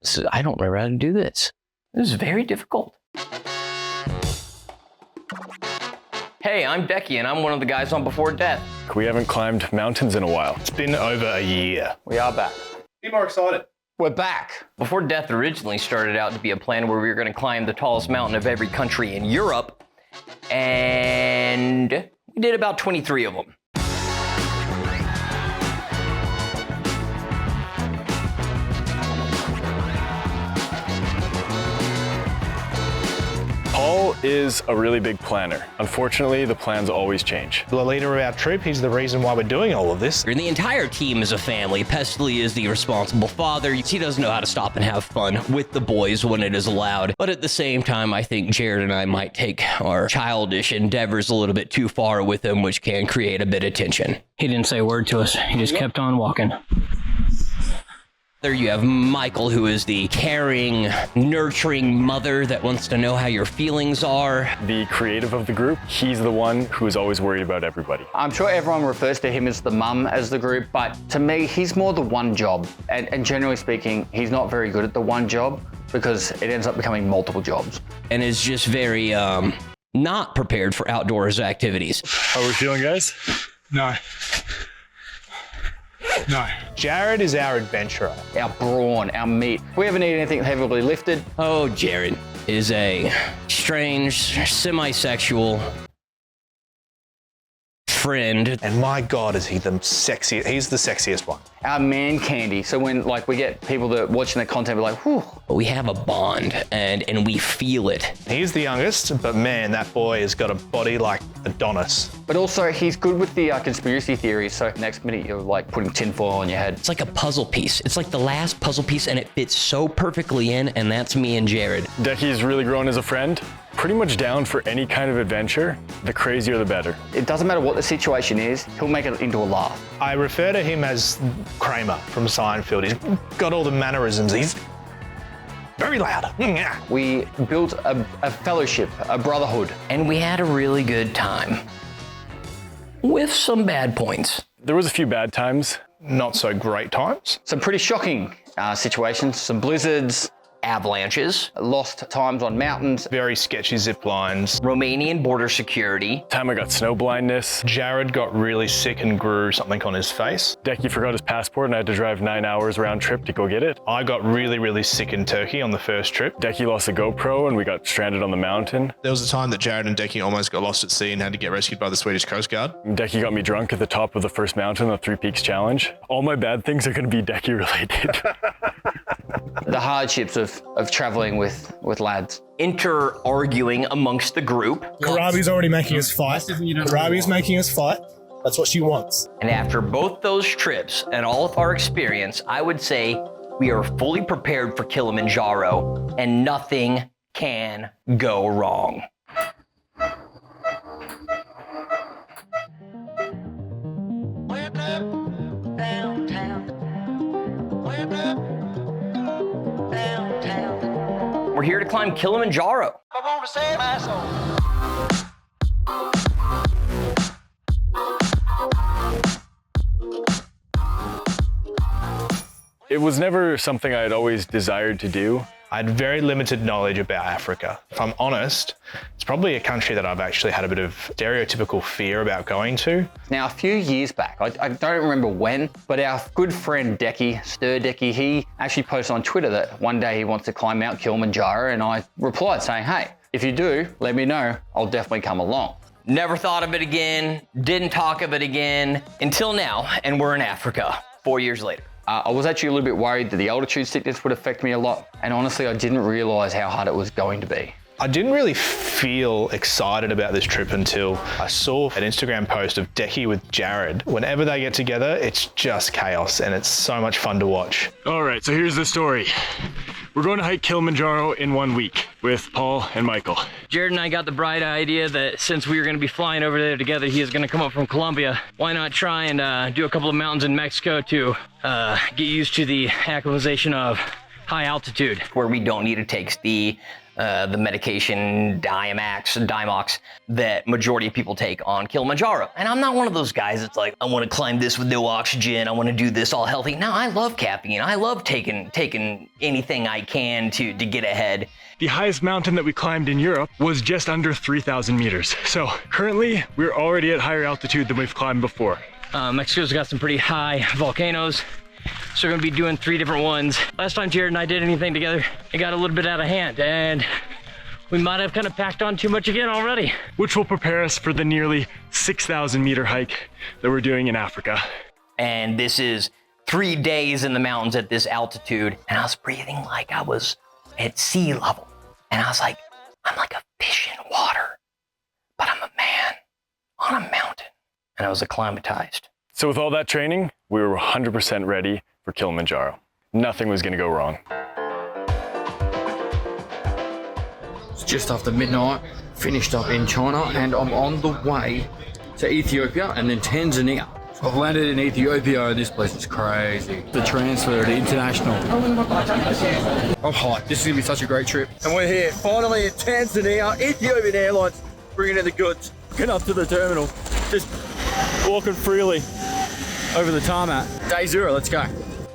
I don't remember how to do this. This is very difficult. Hey, I'm Decky, and I'm one of the guys on Before Death. We haven't climbed mountains in a while. It's been over a year. We are back. Be more excited. We're back. Before Death originally started out to be a plan where we were going to climb the tallest mountain of every country in Europe, and we did about 23 of them. Paul is a really big planner. Unfortunately, the plans always change. The leader of our trip, he's the reason why we're doing all of this. The entire team is a family. Pestily is the responsible father. He doesn't know how to stop and have fun with the boys when it is allowed. But at the same time, I think Jared and I might take our childish endeavors a little bit too far with him, which can create a bit of tension. He didn't say a word to us. He just kept on walking. There you have Michael, who is the caring, nurturing mother that wants to know how your feelings are. The creative of the group, he's the one who is always worried about everybody. I'm sure everyone refers to him as the mum as the group, but to me, he's more the one job. And generally speaking, he's not very good at the one job because it ends up becoming multiple jobs. And is just very not prepared for outdoors activities. How are we feeling, guys? No. Jared is our adventurer. Our brawn, our meat. We haven't eaten anything heavily lifted. Oh, Jared is a strange, semi-sexual friend. And my God, is he the sexiest? He's the sexiest one. Our man candy. So when we get people that are watching the content, we're like, whew. We have a bond and we feel it. He's the youngest, but man, that boy has got a body like Adonis. But also, he's good with the conspiracy theories. So next minute, you're like putting tinfoil on your head. It's like a puzzle piece. It's like the last puzzle piece and it fits so perfectly in, and that's me and Jared. Decky's really grown as a friend. Pretty much down for any kind of adventure. The crazier, the better. It doesn't matter what the situation is, he'll make it into a laugh. I refer to him as Kramer from Seinfeld. He's got all the mannerisms. He's very loud. We built a fellowship, a brotherhood. And we had a really good time. With some bad points. There was a few bad times. Not so great times. Some pretty shocking situations, some blizzards, Avalanches, lost times on mountains. Very sketchy zip lines. Romanian border security. Time I got snow blindness. Jared got really sick and grew something on his face. Decky forgot his passport and I had to drive 9 hours round trip to go get it. I got really, really sick in Turkey on the first trip. Decky lost a GoPro and we got stranded on the mountain. There was a time that Jared and Decky almost got lost at sea and had to get rescued by the Swedish Coast Guard. Decky got me drunk at the top of the first mountain, the Three Peaks Challenge. All my bad things are going to be Decky related. The hardships of traveling with lads. Inter-arguing amongst the group. Karabi's already making us fight. Karabi's making us fight. That's what she wants. And after both those trips and all of our experience, I would say we are fully prepared for Kilimanjaro and nothing can go wrong. We're here to climb Kilimanjaro. It was never something I had always desired to do. I had very limited knowledge about Africa. If I'm honest, it's probably a country that I've actually had a bit of stereotypical fear about going to. Now, a few years back, I don't remember when, but our good friend Decky, Stir Decky, he actually posted on Twitter that one day he wants to climb Mount Kilimanjaro, and I replied saying, hey, if you do, let me know. I'll definitely come along. Never thought of it again, didn't talk of it again, until now, and we're in Africa, 4 years later. I was actually a little bit worried that the altitude sickness would affect me a lot, and honestly, I didn't realize how hard it was going to be. I didn't really feel excited about this trip until I saw an Instagram post of Decky with Jared. Whenever they get together, it's just chaos, and it's so much fun to watch. All right, so here's the story. We're going to hike Kilimanjaro in 1 week with Paul and Michael. Jared and I got the bright idea that since we were going to be flying over there together, he is going to come up from Colombia. Why not try and do a couple of mountains in Mexico to get used to the acclimatization of high altitude. Where we don't need to take the the medication Diamox that majority of people take on Kilimanjaro. And I'm not one of those guys that's like, I want to climb this with no oxygen. I want to do this all healthy. No, I love caffeine. I love taking anything I can to get ahead. The highest mountain that we climbed in Europe was just under 3,000 meters. So currently we're already at higher altitude than we've climbed before. Mexico's got some pretty high volcanoes, so we're gonna be doing 3 different ones. Last time Jared and I did anything together, it got a little bit out of hand, and we might have kind of packed on too much again already. Which will prepare us for the nearly 6,000 meter hike that we're doing in Africa. And this is 3 days in the mountains at this altitude, and I was breathing like I was at sea level. And I was like, I'm like a fish in water, but I'm a man on a mountain. And I was acclimatized. So with all that training, we were 100% ready for Kilimanjaro. Nothing was gonna go wrong. It's just after midnight, finished up in China, and I'm on the way to Ethiopia and then Tanzania. So I've landed in Ethiopia, and this place is crazy. The transfer to international. I'm hyped. This is gonna be such a great trip. And we're here, finally in Tanzania, Ethiopian Airlines, bringing in the goods. Getting up to the terminal, just walking freely over the tarmac. Day 0, let's go.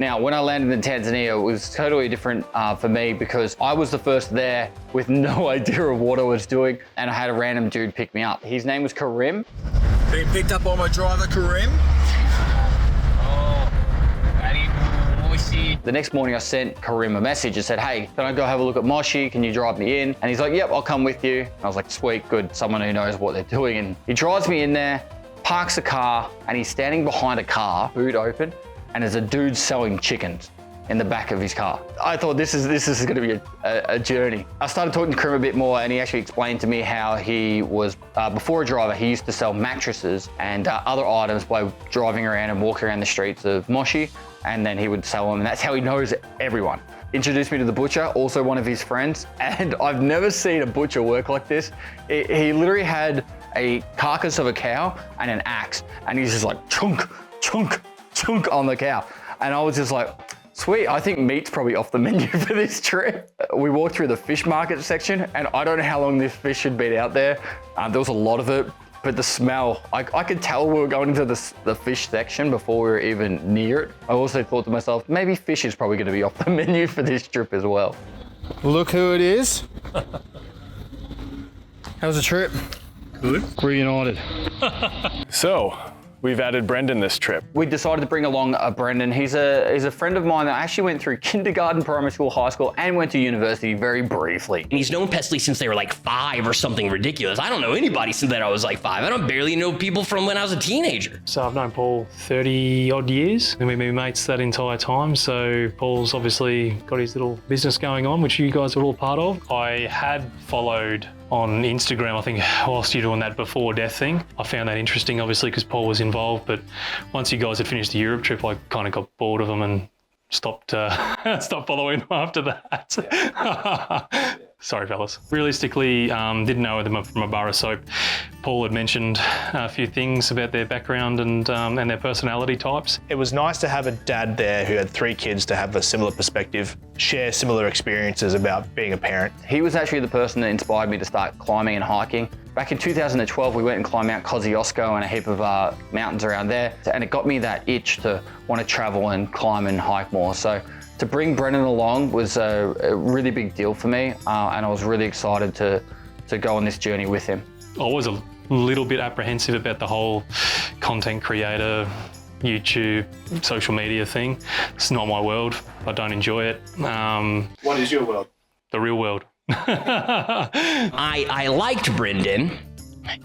Now, when I landed in Tanzania, it was totally different for me because I was the first there with no idea of what I was doing, and I had a random dude pick me up. His name was Karim. Being picked up by my driver, Karim. The next morning I sent Karim a message and said, hey, can I go have a look at Moshi? Can you drive me in? And he's like, yep, I'll come with you. And I was like, sweet, good, someone who knows what they're doing. And he drives me in there, parks the car, and he's standing behind a car, boot open, and there's a dude selling chickens in the back of his car. I thought this is gonna be a journey. I started talking to Karim a bit more, and he actually explained to me how he was, before a driver, he used to sell mattresses and other items by driving around and walking around the streets of Moshi, and then he would sell them, and that's how he knows everyone. Introduced me to the butcher, also one of his friends, and I've never seen a butcher work like this. He literally had a carcass of a cow and an axe, and he's just like chunk, chunk, chunk on the cow. And I was just like, sweet, I think meat's probably off the menu for this trip. We walked through the fish market section, and I don't know how long this fish had been out there. There was a lot of it, but the smell, I could tell we were going into the fish section before we were even near it. I also thought to myself, maybe fish is probably gonna be off the menu for this trip as well. Look who it is. How was the trip? Good. Reunited. So, we've added Brendan this trip. We decided to bring along Brendan. He's a friend of mine that actually went through kindergarten, primary school, high school, and went to university very briefly. And he's known Pestily since they were like 5 or something ridiculous. I don't know anybody since that I was like 5. I don't barely know people from when I was a teenager. So I've known Paul 30 odd years, and we've been mates that entire time. So Paul's obviously got his little business going on, which you guys are all part of. I had followed on Instagram, I think, whilst you're doing that before death thing. I found that interesting, obviously, because Paul was involved. But once you guys had finished the Europe trip, I kind of got bored of them and stopped following them after that. Sorry, fellas. Realistically, didn't know them from a bar of soap. Paul had mentioned a few things about their background and their personality types. It was nice to have a dad there who had 3 kids to have a similar perspective, share similar experiences about being a parent. He was actually the person that inspired me to start climbing and hiking. Back in 2012, we went and climbed Mount Kosciuszko and a heap of mountains around there, and it got me that itch to want to travel and climb and hike more. So to bring Brendan along was a really big deal for me, and I was really excited to go on this journey with him. I was a little bit apprehensive about the whole content creator, YouTube, social media thing. It's not my world. I don't enjoy it. What is your world? The real world. I liked Brendan,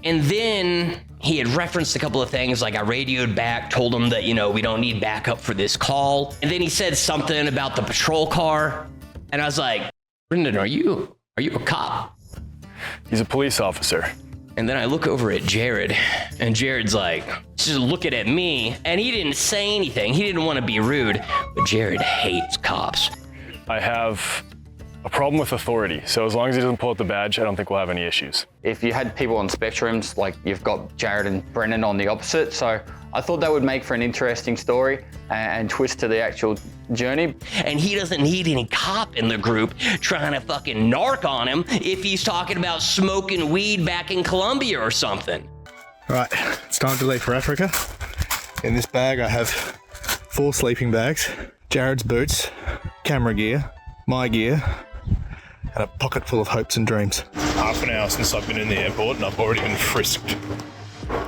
and then he had referenced a couple of things, like I radioed back, told him that, we don't need backup for this call. And then he said something about the patrol car, and I was like, Brendan, are you a cop? He's a police officer. And then I look over at Jared, and Jared's like, just looking at me, and he didn't say anything. He didn't want to be rude, but Jared hates cops. I have a problem with authority, so as long as he doesn't pull out the badge, I don't think we'll have any issues. If you had people on spectrums, like you've got Jared and Brendan on the opposite, so I thought that would make for an interesting story and twist to the actual journey. And he doesn't need any cop in the group trying to fucking narc on him if he's talking about smoking weed back in Colombia or something. Right, it's time to leave for Africa. In this bag I have 4 sleeping bags, Jared's boots, camera gear, my gear, and a pocket full of hopes and dreams. Half an hour since I've been in the airport and I've already been frisked.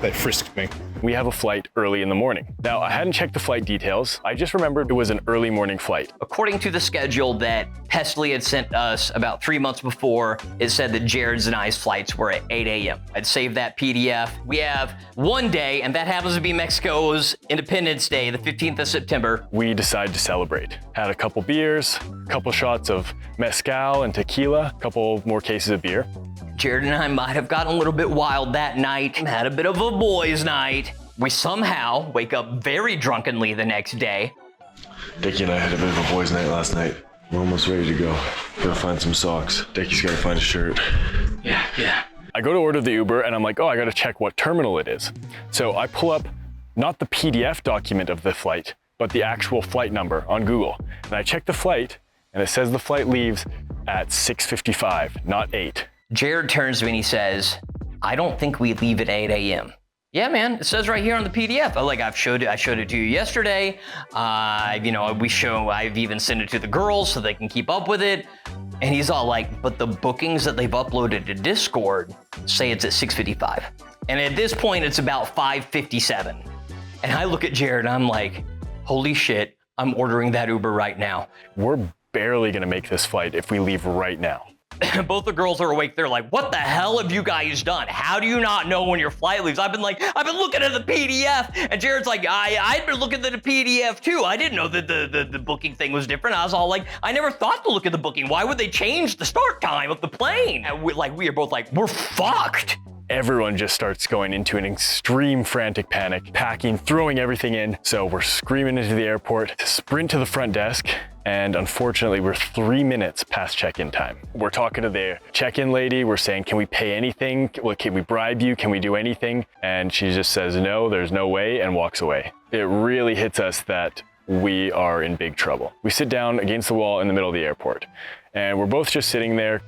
They frisked me. We have a flight early in the morning. Now, I hadn't checked the flight details. I just remembered it was an early morning flight. According to the schedule that Pestily had sent us about 3 months before, it said that Jared's and I's flights were at 8 a.m. I'd saved that PDF. We have one day, and that happens to be Mexico's Independence Day, the 15th of September. We decided to celebrate. Had a couple beers, a couple shots of mezcal and tequila, a couple more cases of beer. Jared and I might have gotten a little bit wild that night, had a bit of a boys' night. We somehow wake up very drunkenly the next day. Dickie and I had a bit of a boys' night last night. We're almost ready to go. Gotta find some socks. Dickie's gotta find a shirt. Yeah. I go to order the Uber and I'm like, oh, I gotta check what terminal it is. So I pull up not the PDF document of the flight, but the actual flight number on Google. And I check the flight and it says the flight leaves at 6:55, not 8. Jared turns to me and he says, I don't think we leave at 8 a.m. Yeah, man, it says right here on the PDF. I showed it to you yesterday. I've even sent it to the girls so they can keep up with it. And he's all like, but the bookings that they've uploaded to Discord say it's at 6:55. And at this point, it's about 5:57. And I look at Jared and I'm like, holy shit, I'm ordering that Uber right now. We're barely gonna make this flight if we leave right now. Both the girls are awake. They're like, what the hell have you guys done? How do you not know when your flight leaves? I've been looking at the PDF. And Jared's like, I'd been looking at the PDF too. I didn't know that the booking thing was different. I was all like, I never thought to look at the booking. Why would they change the start time of the plane? And we are both like, we're fucked. Everyone just starts going into an extreme frantic panic, packing, throwing everything in. So we're screaming into the airport to sprint to the front desk. And unfortunately, we're 3 minutes past check-in time. We're talking to the check-in lady. We're saying, can we pay anything? Well, can we bribe you? Can we do anything? And she just says, no, there's no way, and walks away. It really hits us that we are in big trouble. We sit down against the wall in the middle of the airport, and we're both just sitting there,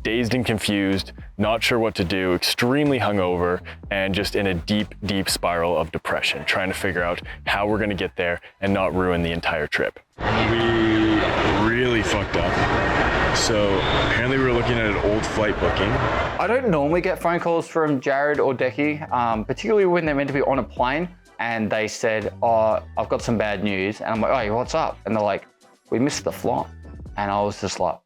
dazed and confused, not sure what to do, extremely hungover, and just in a deep, deep spiral of depression, trying to figure out how we're gonna get there and not ruin the entire trip. We really fucked up. So apparently we were looking at an old flight booking. I don't normally get phone calls from Jared or Decky, particularly when they're meant to be on a plane and they said, oh, I've got some bad news. And I'm like, oh, what's up? And they're like, we missed the flight. And I was just like,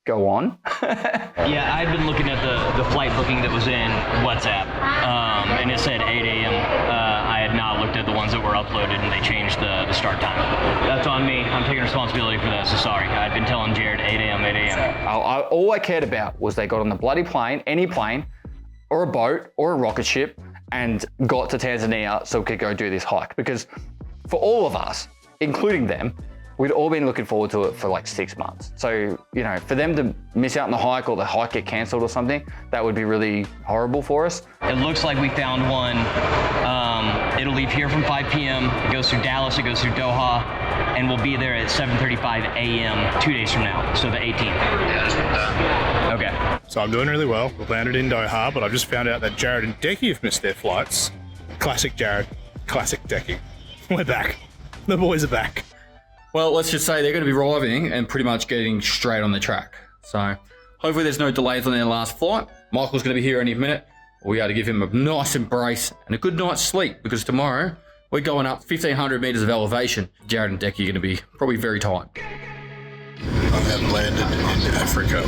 go on. Yeah, I've been looking at the flight booking that was in WhatsApp, and it said 8 a.m. I had not looked at the ones that were uploaded, and they changed the start time. That's on me. I'm taking responsibility for that, so sorry. I'd been telling Jared 8 a.m., 8 a.m. All I cared about was they got on the bloody plane, any plane, or a boat, or a rocket ship, and got to Tanzania so we could go do this hike. Because for all of us, including them, we'd all been looking forward to it for like 6 months. So, for them to miss out on the hike or the hike get canceled or something, that would be really horrible for us. It looks like we found one. It'll leave here from 5 p.m. It goes through Dallas, it goes through Doha, and we'll be there at 7:35 a.m. 2 days from now, so the 18th. Okay. So I'm doing really well. We've landed in Doha, but I've just found out that Jared and Decky have missed their flights. Classic Jared, classic Decky. We're back. The boys are back. Well, let's just say they're going to be arriving and pretty much getting straight on the track. So hopefully there's no delays on their last flight. Michael's going to be here any minute. We got to give him a nice embrace and a good night's sleep because tomorrow we're going up 1,500 meters of elevation. Jared and Decky are going to be probably very tired. I have landed in Africa.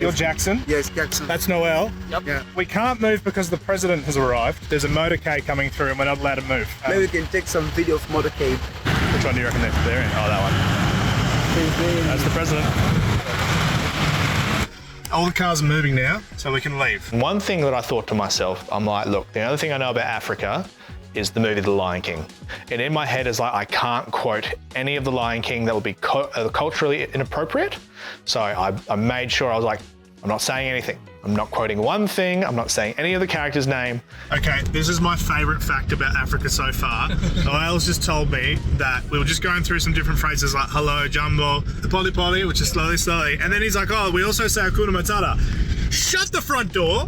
You're Jackson? Yes, Jackson. That's Noel? Yep. Yeah. We can't move because the president has arrived. There's a motorcade coming through and we're not allowed to move. Maybe we can take some video of motorcade. Which one do you reckon they're in? Oh, that one. That's the president. All the cars are moving now, so we can leave. One thing that I thought to myself, I'm like, look, the other thing I know about Africa is the movie The Lion King. And in my head is like, I can't quote any of The Lion King that would be culturally inappropriate. So I made sure I was like, I'm not saying anything. I'm not quoting one thing. I'm not saying any of the character's name. Okay, this is my favourite fact about Africa so far. Niall's just told me that we were just going through some different phrases like hello, jumbo, the poli poli, which is slowly. And then he's like, oh, we also say Hakuna Matata. Shut the front door.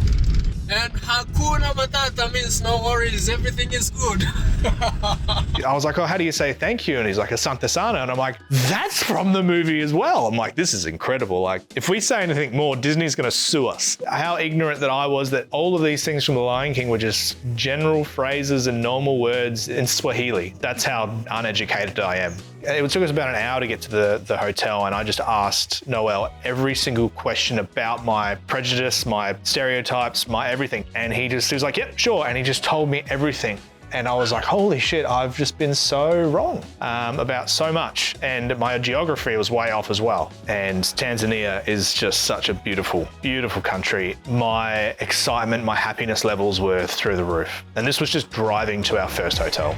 And Hakuna Matata means no worries, everything is good. I was like, oh, how do you say thank you? And he's like, Asante Sana. And I'm like, that's from the movie as well. I'm like, this is incredible. Like, if we say anything more, Disney's gonna sue us. How ignorant that I was that all of these things from The Lion King were just general phrases and normal words in Swahili. That's how uneducated I am. It took us about an hour to get to the hotel, and I just asked Noel every single question about my prejudice, my stereotypes, my everything. And he was like, yep, sure. And he just told me everything. And I was like, holy shit, I've just been so wrong about so much. And my geography was way off as well. And Tanzania is just such a beautiful, beautiful country. My excitement, my happiness levels were through the roof. And this was just driving to our first hotel.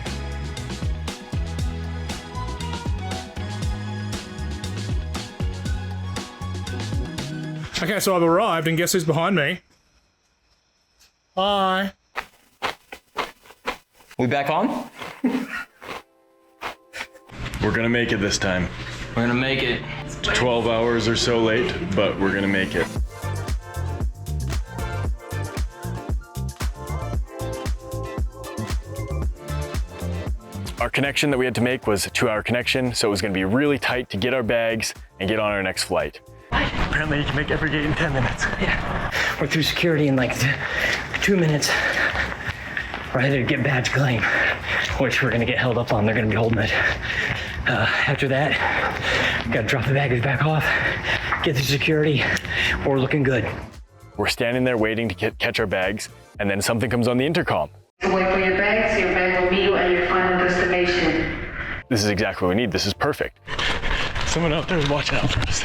Okay, so I've arrived, and guess who's behind me? Hi. We back on? We're gonna make it this time. We're gonna make it. 12 hours or so late, but we're gonna make it. Our connection that we had to make was a 2-hour connection, so it was gonna be really tight to get our bags and get on our next flight. Apparently you can make every gate in 10 minutes. Yeah, we're through security in like 2 minutes. We're headed to get badge claim, which we're gonna get held up on. They're gonna be holding it. After that, gotta drop the baggage back off, get to security. We're looking good. We're standing there waiting to catch our bags, and then something comes on the intercom. Wait for your bags. Your bag will meet you at your final destination. This is exactly what we need. This is perfect. Someone out there is watching out for us.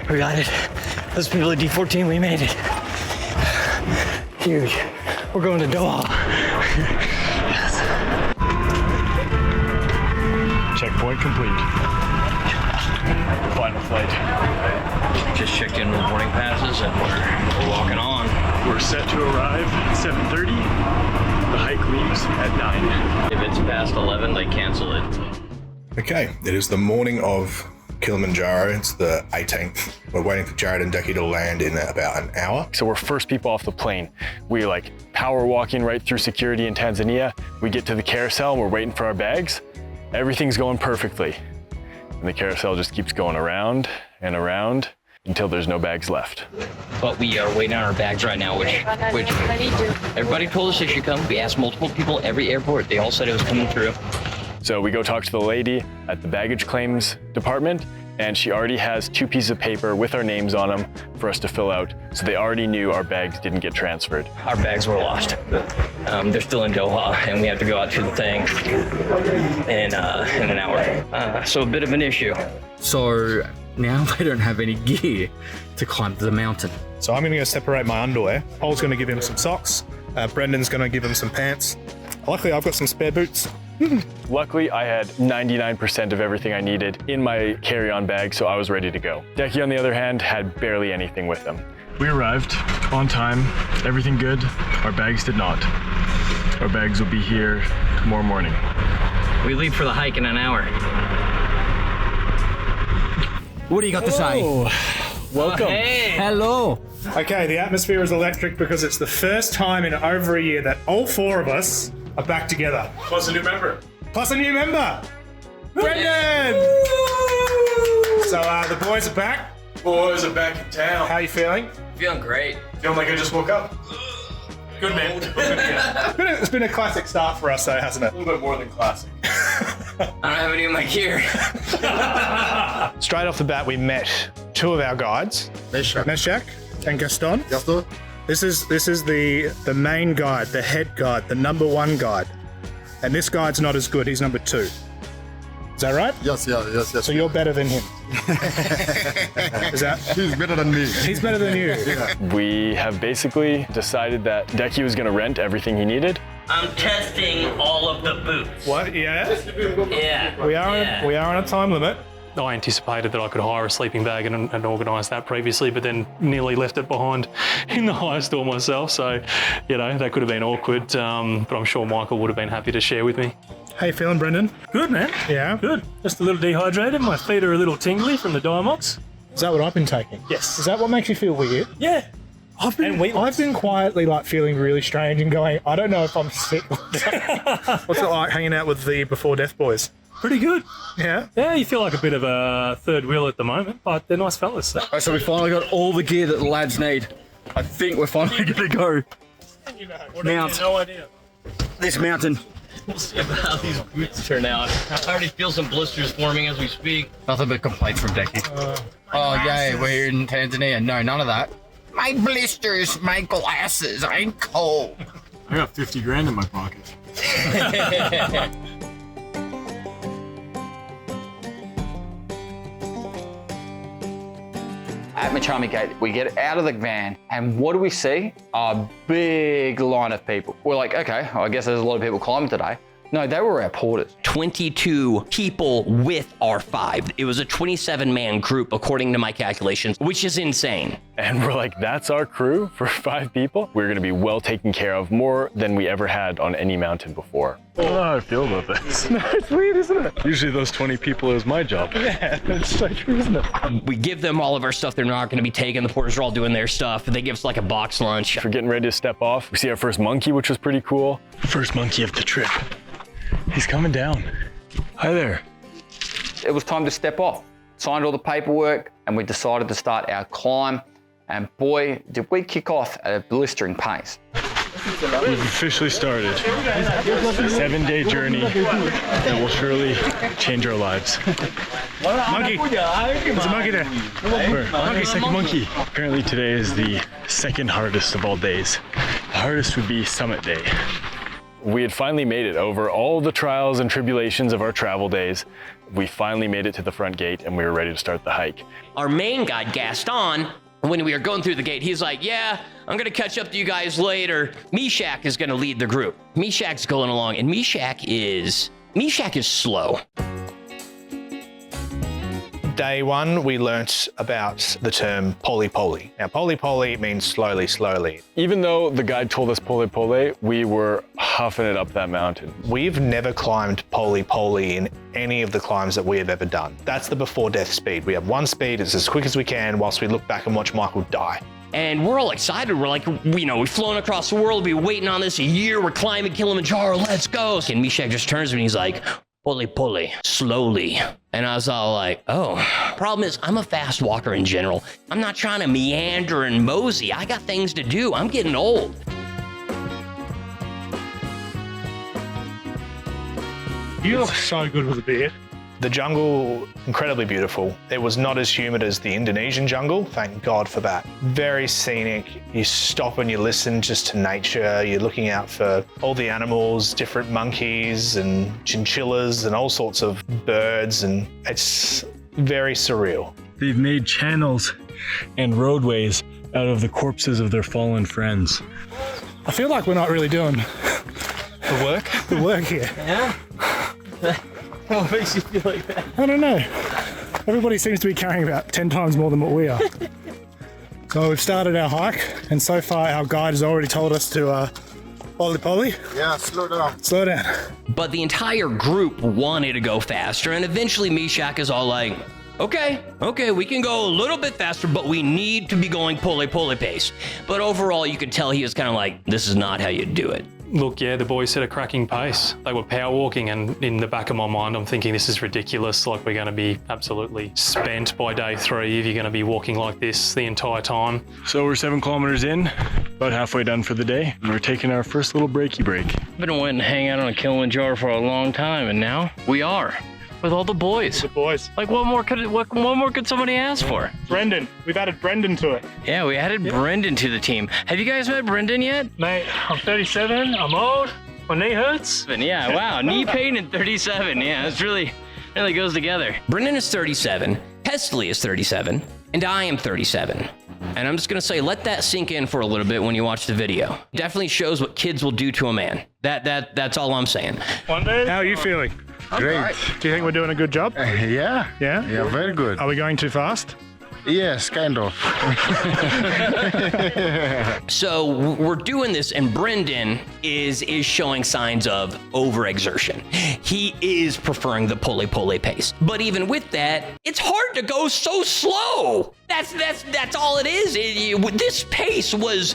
We got it. Those people at D14, we made it. Huge. We're going to Doha. Yes. Checkpoint complete. Final flight. Just checked in with boarding passes and we're walking on. We're set to arrive at 7:30. The hike leaves at 9. If it's past 11, they cancel it. Okay, it is the morning of Kilimanjaro. It's the 18th. We're waiting for Jared and Decky to land in about an hour. So we're first people off the plane. We like power walking right through security in Tanzania. We get to the carousel and we're waiting for our bags. Everything's going perfectly. And the carousel just keeps going around and around until there's no bags left. But we are waiting on our bags right now, which everybody told us they should come. We asked multiple people, every airport. They all said it was coming through. So we go talk to the lady at the baggage claims department, and she already has 2 pieces of paper with our names on them for us to fill out. So they already knew our bags didn't get transferred. Our bags were lost. They're still in Doha, and we have to go out to the thing in an hour. So a bit of an issue. So now they don't have any gear to climb the mountain. So I'm going to go separate my underwear. Paul's going to give him some socks. Brendan's going to give him some pants. Luckily, I've got some spare boots. Luckily, I had 99% of everything I needed in my carry-on bag, so I was ready to go. Decky, on the other hand, had barely anything with him. We arrived on time, everything good. Our bags did not. Our bags will be here tomorrow morning. We leave for the hike in an hour. What do you got to say? Welcome. Oh, hey. Hello. Okay, the atmosphere is electric because it's the first time in over a year that all 4 of us are back together. Plus a new member. Plus a new member, Brendan! So the boys are back. Boys are back in town. How are you feeling? Feeling great. Feeling like I just woke up. Good man. It's been a classic start for us though, hasn't it? A little bit more than classic. I don't have any of my gear. Straight off the bat, we met 2 of our guides. Meshach and Gaston. This is the main guide, the head guide, the number 1 guide. And this guide's not as good, he's number 2. Is that right? Yes. So you're better than him. He's better than me. He's better than you. We have basically decided that Decky was going to rent everything he needed, I'm testing all of the boots. What? Yeah. Yeah. We are on a time limit. I anticipated that I could hire a sleeping bag and organise that previously, but then nearly left it behind in the hire store myself. So, that could have been awkward, but I'm sure Michael would have been happy to share with me. How you feeling, Brendan? Good, man. Yeah. Good. Just a little dehydrated. My feet are a little tingly from the Diamox. Is that what I've been taking? Yes. Is that what makes you feel weird? Yeah. I've been quietly feeling really strange and going, I don't know if I'm sick. What's it like hanging out with the Before Death boys? Pretty good. Yeah. Yeah, you feel like a bit of a third wheel at the moment, but they're nice fellas. Right, so we finally got all the gear that the lads need. I think we're finally going to go mount No idea. this mountain. We'll see how these boots turn out. I already feel some blisters forming as we speak. Nothing but complaints from Decky. Yeah, we're in Tanzania. No, none of that. My blisters, my glasses, I'm cold. I got 50 grand in my pocket. At Machami Gate, we get out of the van, and what do we see? A big line of people. We're like, okay, I guess there's a lot of people climbing today. No, they were our porters. 22 people with R5. It was a 27-man group, according to my calculations, which is insane. And we're like, that's our crew for 5 people? We're gonna be well taken care of, more than we ever had on any mountain before. I don't know how I feel about this. It's weird, isn't it? Usually those 20 people is my job. Yeah, that's so true, isn't it? We give them all of our stuff they're not going to be taking. The porters are all doing their stuff. They give us like a box lunch. We're getting ready to step off. We see our first monkey, which was pretty cool. First monkey of the trip. He's coming down. Hi there. It was time to step off. Signed all the paperwork, and we decided to start our climb. And boy, did we kick off at a blistering pace. We've officially started a 7-day journey that will surely change our lives. Monkey. There's a monkey there. Monkey, second monkey. Apparently today is the second hardest of all days. The hardest would be summit day. We had finally made it over all the trials and tribulations of our travel days. We finally made it to the front gate, and we were ready to start the hike. Our main guide, Gaston, when we were going through the gate, he's like, yeah, I'm going to catch up to you guys later. Meshach is going to lead the group. Meshach's going along, and Meshach is slow. Day one, we learnt about the term poli-poli. Now, poli-poli means slowly, slowly. Even though the guide told us pole pole, we were huffing it up that mountain. We've never climbed poli-poli in any of the climbs that we have ever done. That's the before death speed. We have one speed, it's as quick as we can whilst we look back and watch Michael die. And we're all excited. We're like, we've flown across the world. We've been waiting on this a year. We're climbing Kilimanjaro. Let's go. And Meshach just turns to me and he's like, poli-poli, slowly. And I was all like, oh. Problem is, I'm a fast walker in general. I'm not trying to meander and mosey. I got things to do. I'm getting old. You look so good with a beard. The jungle, incredibly beautiful. It was not as humid as the Indonesian jungle, thank God for that. Very scenic. You stop and you listen just to nature. You're looking out for all the animals, different monkeys and chinchillas and all sorts of birds, and it's very surreal. They've made channels and roadways out of the corpses of their fallen friends. I feel like we're not really doing the work here. Yeah? What makes you feel like that? I don't know. Everybody seems to be carrying about 10 times more than what we are. So we've started our hike, and so far our guide has already told us to poli-poli. Yeah, slow down. Slow down. But the entire group wanted to go faster, and eventually Meshach is all like, okay, we can go a little bit faster, but we need to be going poli-poli pace. But overall, you could tell he was kind of like, this is not how you do it. Look, yeah, the boys set a cracking pace. They were power walking, and in the back of my mind, I'm thinking this is ridiculous. Like, we're going to be absolutely spent by day 3 if you're going to be walking like this the entire time. So we're 7 kilometers in, about halfway done for the day, and we're taking our first little breaky break. I've been wanting to hang out on a Kilimanjaro for a long time, and now we are. With all the boys. The boys. Like, what more could somebody ask for? Brendan. We've added Brendan to it. Yeah, we added Brendan to the team. Have you guys met Brendan yet? Mate, I'm 37, I'm old, my knee hurts. Yeah, wow, knee pain and 37. Yeah, it's really goes together. Brendan is 37, Pestily is 37, and I am 37. And I'm just gonna say, let that sink in for a little bit when you watch the video. Definitely shows what kids will do to a man. That's all I'm saying. How are you feeling? Great. Do you think we're doing a good job? Yeah. Yeah? Yeah, very good. Are we going too fast? Yes, kind of. So we're doing this, and Brendan is showing signs of overexertion. He is preferring the pulley pace. But even with that, it's hard to go so slow. That's all it is. This pace was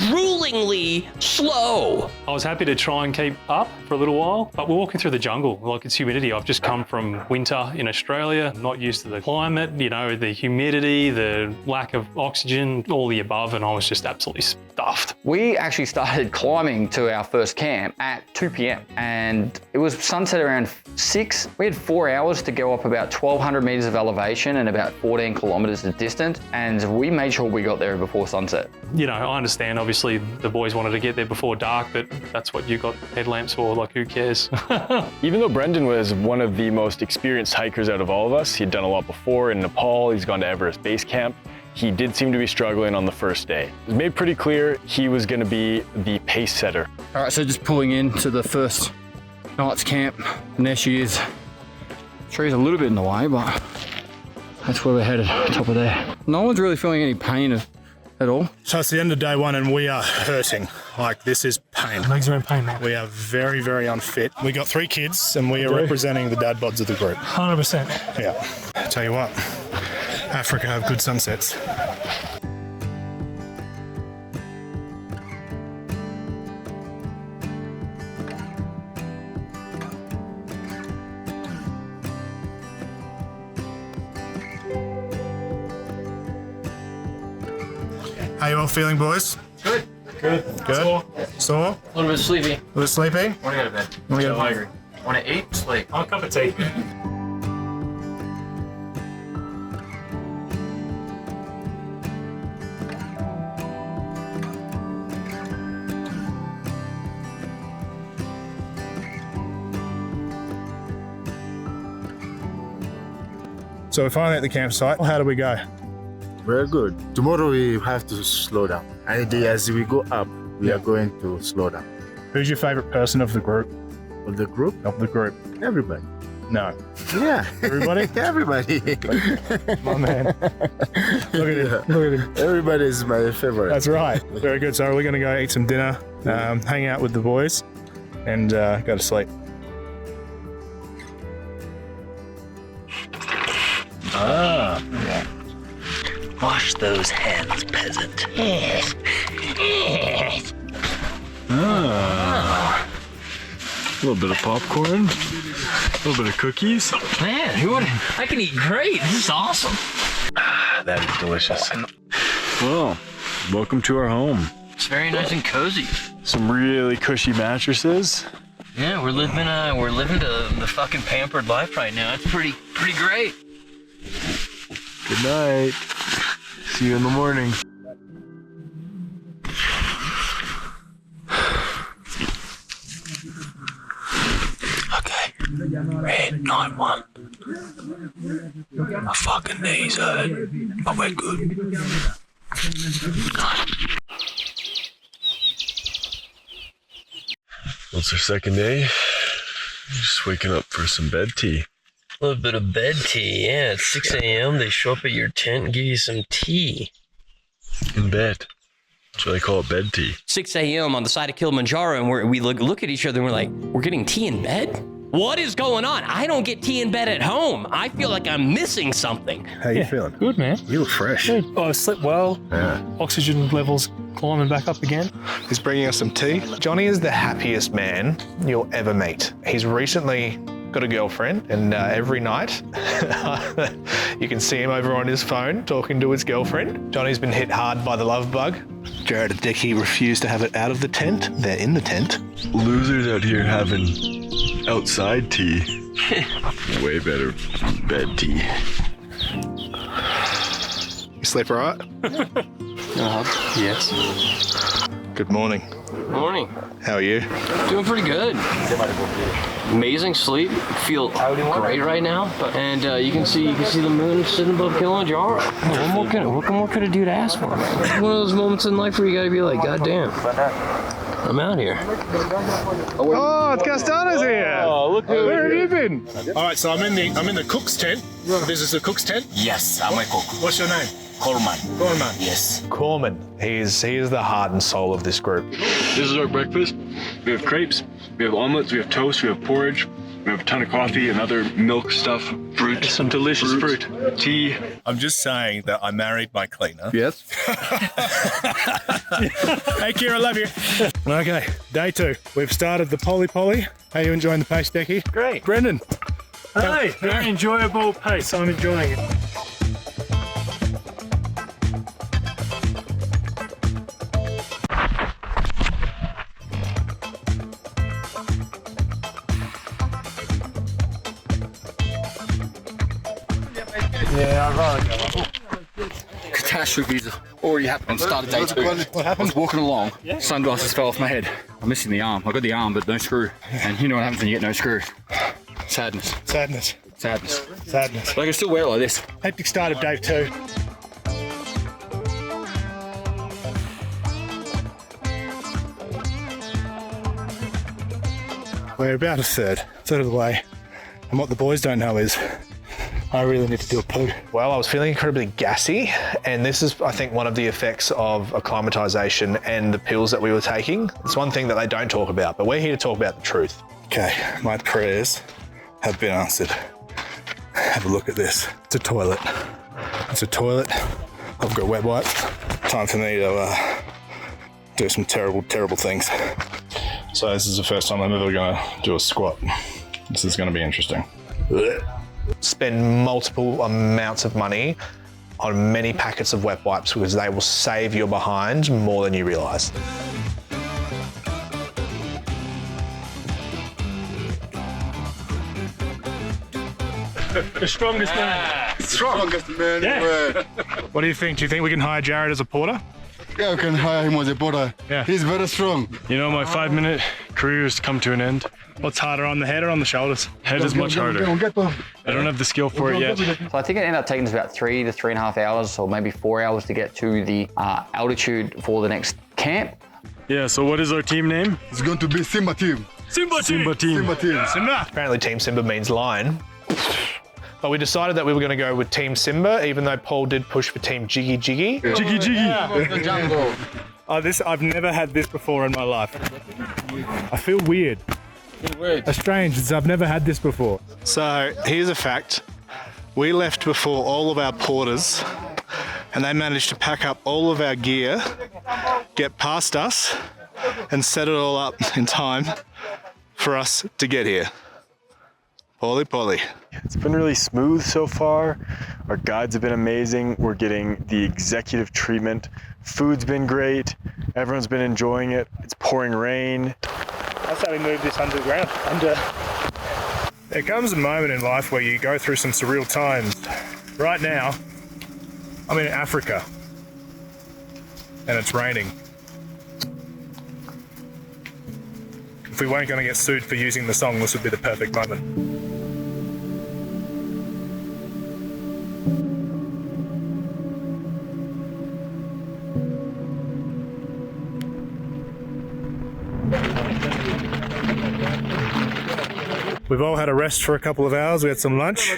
gruelingly slow. I was happy to try and keep up for a little while, but we're walking through the jungle. Like, it's humidity. I've just come from winter in Australia. I'm not used to the climate, the humidity, the lack of oxygen, all the above, and I was just absolutely stuffed. We actually started climbing to our first camp at 2 p.m. and it was sunset around 6. We had 4 hours to go up about 1,200 meters of elevation and about 14 kilometers of distance, and we made sure we got there before sunset. I understand, obviously, the boys wanted to get there before dark, but that's what you got headlamps for, like, who cares? Even though Brendan was one of the most experienced hikers out of all of us, he'd done a lot before in Nepal, he's gone to Everest Base Camp, he did seem to be struggling on the first day. It was made pretty clear he was going to be the pace setter. All right, so just pulling into the first night's camp, and there she is. Tree's a little bit in the way, but that's where we're headed, top of there. No one's really feeling any pain at all. So it's the end of day one and we are hurting. Like, this is pain. Legs are in pain, man. We are very, very unfit. We got 3 kids and we are representing the dad bods of the group. 100%. Yeah. Tell you what, Africa have good sunsets. How you all feeling, boys? Good. Good. Sore? A little bit sleepy. A little sleepy? Want to go to bed. Want to go to bed? Hungry. Want to eat? Sleep. Oh, a cup of tea. So we're finally at the campsite. How do we go? Very good. Tomorrow we have to slow down. And as we go up, we are going to slow down. Who's your favorite person of the group? Of the group? Of the group. Everybody. No. Yeah. Everybody? Everybody. My man. Look at him. Look at him. Everybody is my favorite. That's right. Very good. So we're going to go eat some dinner, hang out with the boys, and go to sleep. Yeah. Wash those hands, peasant. Yes. Yes. A little bit of popcorn, a little bit of cookies. Man, I can eat great. This is awesome. That is delicious. Well, welcome to our home. It's very nice and cozy. Some really cushy mattresses. Yeah, we're living the fucking pampered life right now. It's pretty great. Good night. See you in the morning. Okay. Red 9-1. My fucking knees hurt, but we're good. It's our second day. Just waking up for some bed tea. A little bit of bed tea, yeah. It's 6 a.m. They show up at your tent and give you some tea. In bed. That's why they call it bed tea. 6 a.m. on the side of Kilimanjaro, and we look at each other and we're like, we're getting tea in bed? What is going on? I don't get tea in bed at home. I feel like I'm missing something. How you feeling? Good, man. You look fresh. Good. Oh, I slept well. Yeah. Oxygen levels climbing back up again. He's bringing us some tea. Johnny is the happiest man you'll ever meet. He's recently got a girlfriend, and every night you can see him over on his phone talking to his girlfriend. Johnny's been hit hard by the love bug. Jared and Dickie refused to have it out of the tent. They're in the tent. Losers out here having outside tea. Way better bed tea. You sleep all right? Yes. Good morning. Morning. How are you? Doing pretty good. Amazing sleep. Feel great right now. And you can see the moon sitting above Kilimanjaro. What more could a dude ask for, man? One of those moments in life where you gotta be like, God damn, I'm out here. Oh, it's Castano's here. Oh, look Where have you been? All right, so I'm in the cook's tent. This is the cook's tent. Yes, I'm a cook. What's your name? Coleman. Gorman. Yes. Corman. He is the heart and soul of this group. This is our breakfast. We have crepes, we have omelets, we have toast, we have porridge, we have a ton of coffee and other milk stuff, fruit, some delicious fruit, tea. I'm just saying that I married my cleaner. Yes. Hey, Kira, love you. Okay, day 2. We've started the poly. How are you enjoying the pace, Decky? Great. Brendan. Hey, very enjoyable pace. I'm enjoying it. Yeah, I'd rather go up. Catastrophes already happened on the start of day 2. What happened? I was walking along, sunglasses fell off my head. I'm missing the arm. I got the arm, but no screw. And you know what happens when you get no screw? Sadness. Sadness. Sadness. Sadness. But I can still wear it like this. Hectic start of day 2. We're about a third of the way. And what the boys don't know is I really need to do a poo. Well, I was feeling incredibly gassy, and this is, I think, one of the effects of acclimatization and the pills that we were taking. It's one thing that they don't talk about, but we're here to talk about the truth. Okay, my prayers have been answered. Have a look at this. It's a toilet. It's a toilet. I've got wet wipes. Time for me to do some terrible, terrible things. So this is the first time I'm ever gonna do a squat. This is gonna be interesting. Spend multiple amounts of money on many packets of wet wipes because they will save your behind more than you realize. The strongest man. Strongest man. Yeah. What do you think? Do you think we can hire Jared as a porter? Yeah, we can hire him as a porter. Yeah. He's very strong. You know, my 5-minute career has come to an end. What's harder, on the head or on the shoulders? Head is much harder. I don't have the skill for it yet. So I think it ended up taking us about 3 to 3.5 hours, or maybe 4 hours to get to the altitude for the next camp. Yeah, so what is our team name? It's going to be Simba team. Simba team. Simba team. Simba. Apparently Team Simba means lion. But we decided that we were going to go with Team Simba, even though Paul did push for Team Jiggy Jiggy. Jiggy Jiggy. Oh, I've never had this before in my life. I feel weird. It's strange, I've never had this before. So here's a fact. We left before all of our porters and they managed to pack up all of our gear, get past us and set it all up in time for us to get here. Polly. It's been really smooth so far. Our guides have been amazing. We're getting the executive treatment. Food's been great. Everyone's been enjoying it. It's pouring rain. That's how we move this underground. There comes a moment in life where you go through some surreal times. Right now, I'm in Africa and it's raining. If we weren't going to get sued for using the song, this would be the perfect moment. We've all had a rest for a couple of hours. We had some lunch.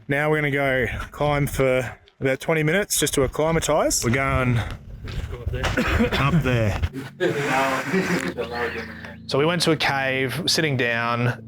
Now we're going to go climb for about 20 minutes just to acclimatise. We're going up there. So we went to a cave, sitting down.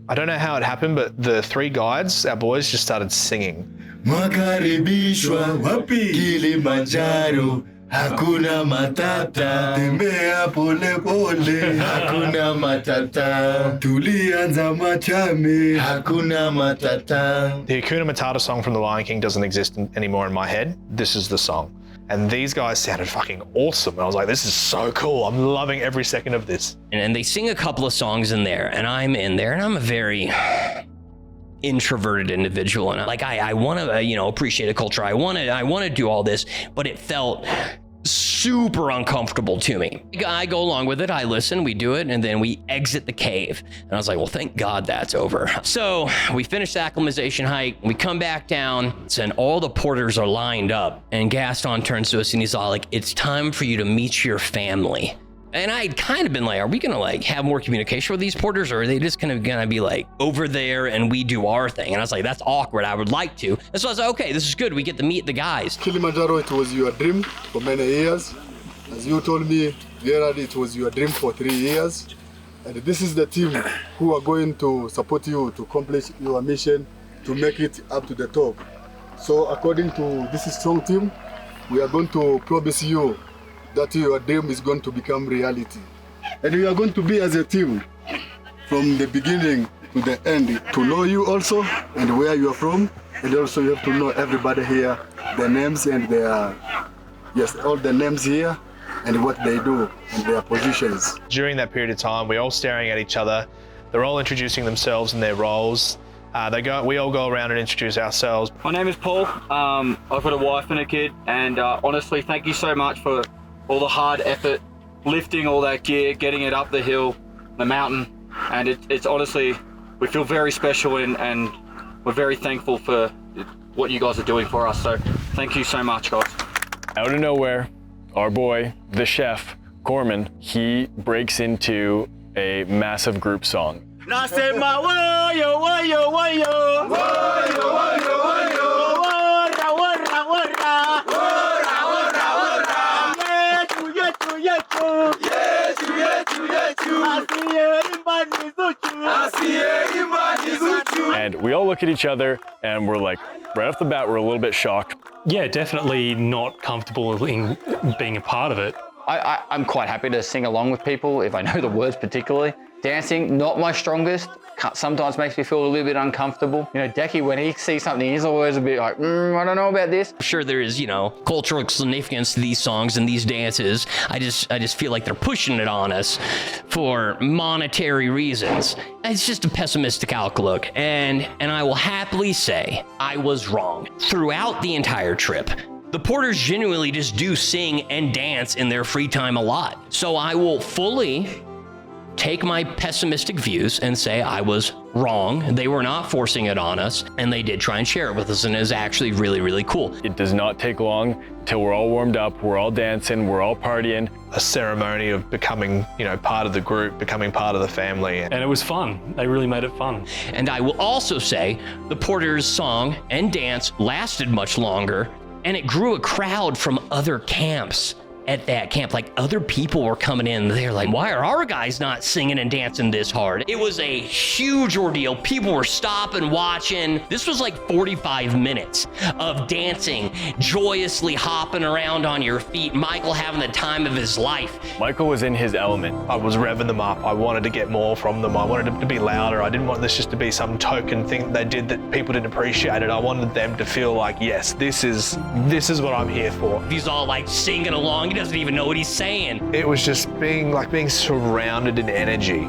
I don't know how it happened, but the 3 guides, our boys, just started singing. Makaribishwa wapi Kilimanjaro. Hakuna matata, tembea pole pole. Hakuna matata, tulianza machame. Hakuna matata. The Hakuna Matata song from The Lion King doesn't exist anymore in my head. This is the song. And these guys sounded fucking awesome. And I was like, this is so cool. I'm loving every second of this. And they sing a couple of songs in there, and I'm in there, and I'm a very introverted individual, and I want to appreciate a culture. I want to do all this, but it felt super uncomfortable to me. I go along with it. I listen, we do it, and then we exit the cave. And I was like, well, thank God that's over. So we finish the acclimatization hike. We come back down, and all the porters are lined up. And Gaston turns to us and he's all like, it's time for you to meet your family. And I'd kind of been like, are we gonna like have more communication with these porters, or are they just kind of gonna be like over there and we do our thing? And I was like, that's awkward. I would like to. And so I was like, okay, this is good. We get to meet the guys. Kilimanjaro, it was your dream for many years. As you told me, Gerard, it was your dream for 3 years. And this is the team who are going to support you to accomplish your mission, to make it up to the top. So according to this strong team, we are going to promise you that your dream is going to become reality. And we are going to be as a team from the beginning to the end, to know you also and where you are from. And also you have to know everybody here, their names and their, yes, all the names here and what they do and their positions. During that period of time, we're all staring at each other. They're all introducing themselves and their roles. We all go around and introduce ourselves. My name is Paul. I've got a wife and a kid, and honestly, thank you so much for all the hard effort, lifting all that gear, getting it up the hill, the mountain, and it's honestly, we feel very special and we're very thankful for what you guys are doing for us. So thank you so much, guys. Out of nowhere, our boy, the chef, Gorman, he breaks into a massive group song. And we all look at each other and we're like, right off the bat, we're a little bit shocked. Yeah, definitely not comfortable in being a part of it. I'm quite happy to sing along with people if I know the words particularly. Dancing, not my strongest. Sometimes makes me feel a little bit uncomfortable. You know, Decky, when he sees something, he's always a bit like, I don't know about this. Sure, there is, cultural significance to these songs and these dances. I just feel like they're pushing it on us for monetary reasons. It's just a pessimistic outlook, and I will happily say I was wrong. Throughout the entire trip, the porters genuinely just do sing and dance in their free time a lot. So I will fully take my pessimistic views and say I was wrong. They were not forcing it on us, and they did try and share it with us, and it was actually really, really cool. It does not take long till we're all warmed up, we're all dancing, we're all partying. A ceremony of becoming, part of the group, becoming part of the family. And it was fun. They really made it fun. And I will also say the porters' song and dance lasted much longer, and it grew a crowd from other camps. At that camp, like other people were coming in, they're like, why are our guys not singing and dancing this hard? It was a huge ordeal. People were stopping, watching. This was like 45 minutes of dancing, joyously hopping around on your feet. Michael having the time of his life. Michael was in his element. I was revving them up. I wanted to get more from them. I wanted it to be louder. I didn't want this just to be some token thing that they did that people didn't appreciate it. I wanted them to feel like, yes, this is what I'm here for. He's all like singing along. He doesn't even know what he's saying. It was just being surrounded in energy,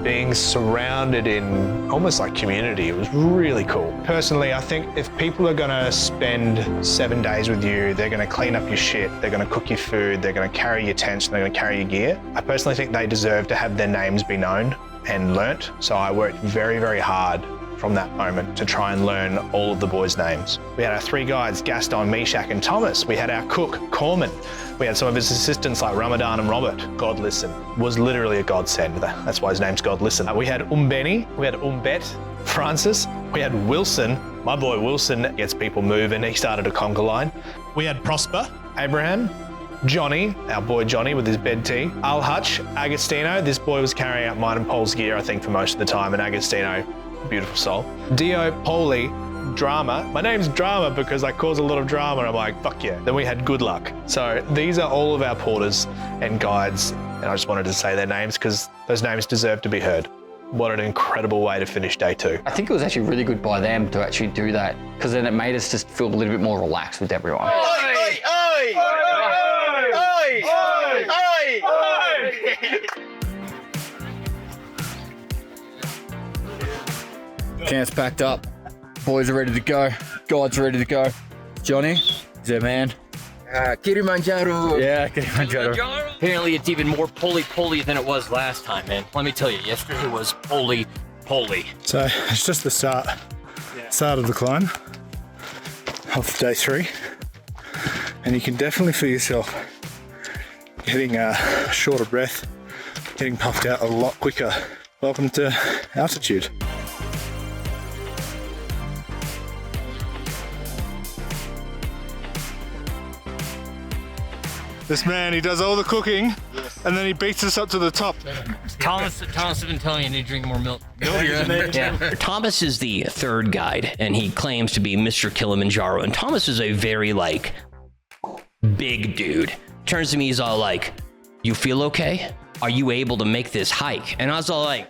being surrounded in almost like community. It was really cool. Personally, I think if people are gonna spend 7 days with you, they're gonna clean up your shit, they're gonna cook your food, they're gonna carry your tents, they're gonna carry your gear. I personally think they deserve to have their names be known and learnt. So I worked very, very hard from that moment to try and learn all of the boys' names. We had our 3 guides, Gaston, Meshach, and Thomas. We had our cook, Corman. We had some of his assistants like Ramadan and Robert. God Listen was literally a godsend. That's why his name's God Listen. We had Umbeni, we had Umbet, Francis, we had Wilson. My boy Wilson gets people moving. He started a conga line. We had Prosper, Abraham, Johnny, our boy Johnny with his bed tea, Al Hutch, Agostino. This boy was carrying out mine and Paul's gear, I think, for most of the time, and Agostino, beautiful soul. Dio, Poli, Drama. My name's Drama because I cause a lot of drama, and I'm like, fuck yeah. Then we had Good Luck. So these are all of our porters and guides, and I just wanted to say their names because those names deserve to be heard. What an incredible way to finish day 2. I think it was actually really good by them to actually do that, because then it made us just feel a little bit more relaxed with everyone. Oi, oi, oi, oi, oi, oi. Camp's packed up. Boys are ready to go. Guides are ready to go. Johnny, he's our man. Kilimanjaro. Yeah, Kilimanjaro. Apparently it's even more pulley than it was last time, man. Let me tell you, yesterday was pulley. So it's just the start of the climb of day 3, and you can definitely feel yourself getting short of breath, getting puffed out a lot quicker. Welcome to altitude. This man, he does all the cooking, and then he beats us up to the top. Thomas has been telling you to drink more milk. Yeah. Thomas is the third guide, and he claims to be Mr. Kilimanjaro. And Thomas is a very, like, big dude. Turns to me, he's all like, "You feel okay? Are you able to make this hike?" And I was all like,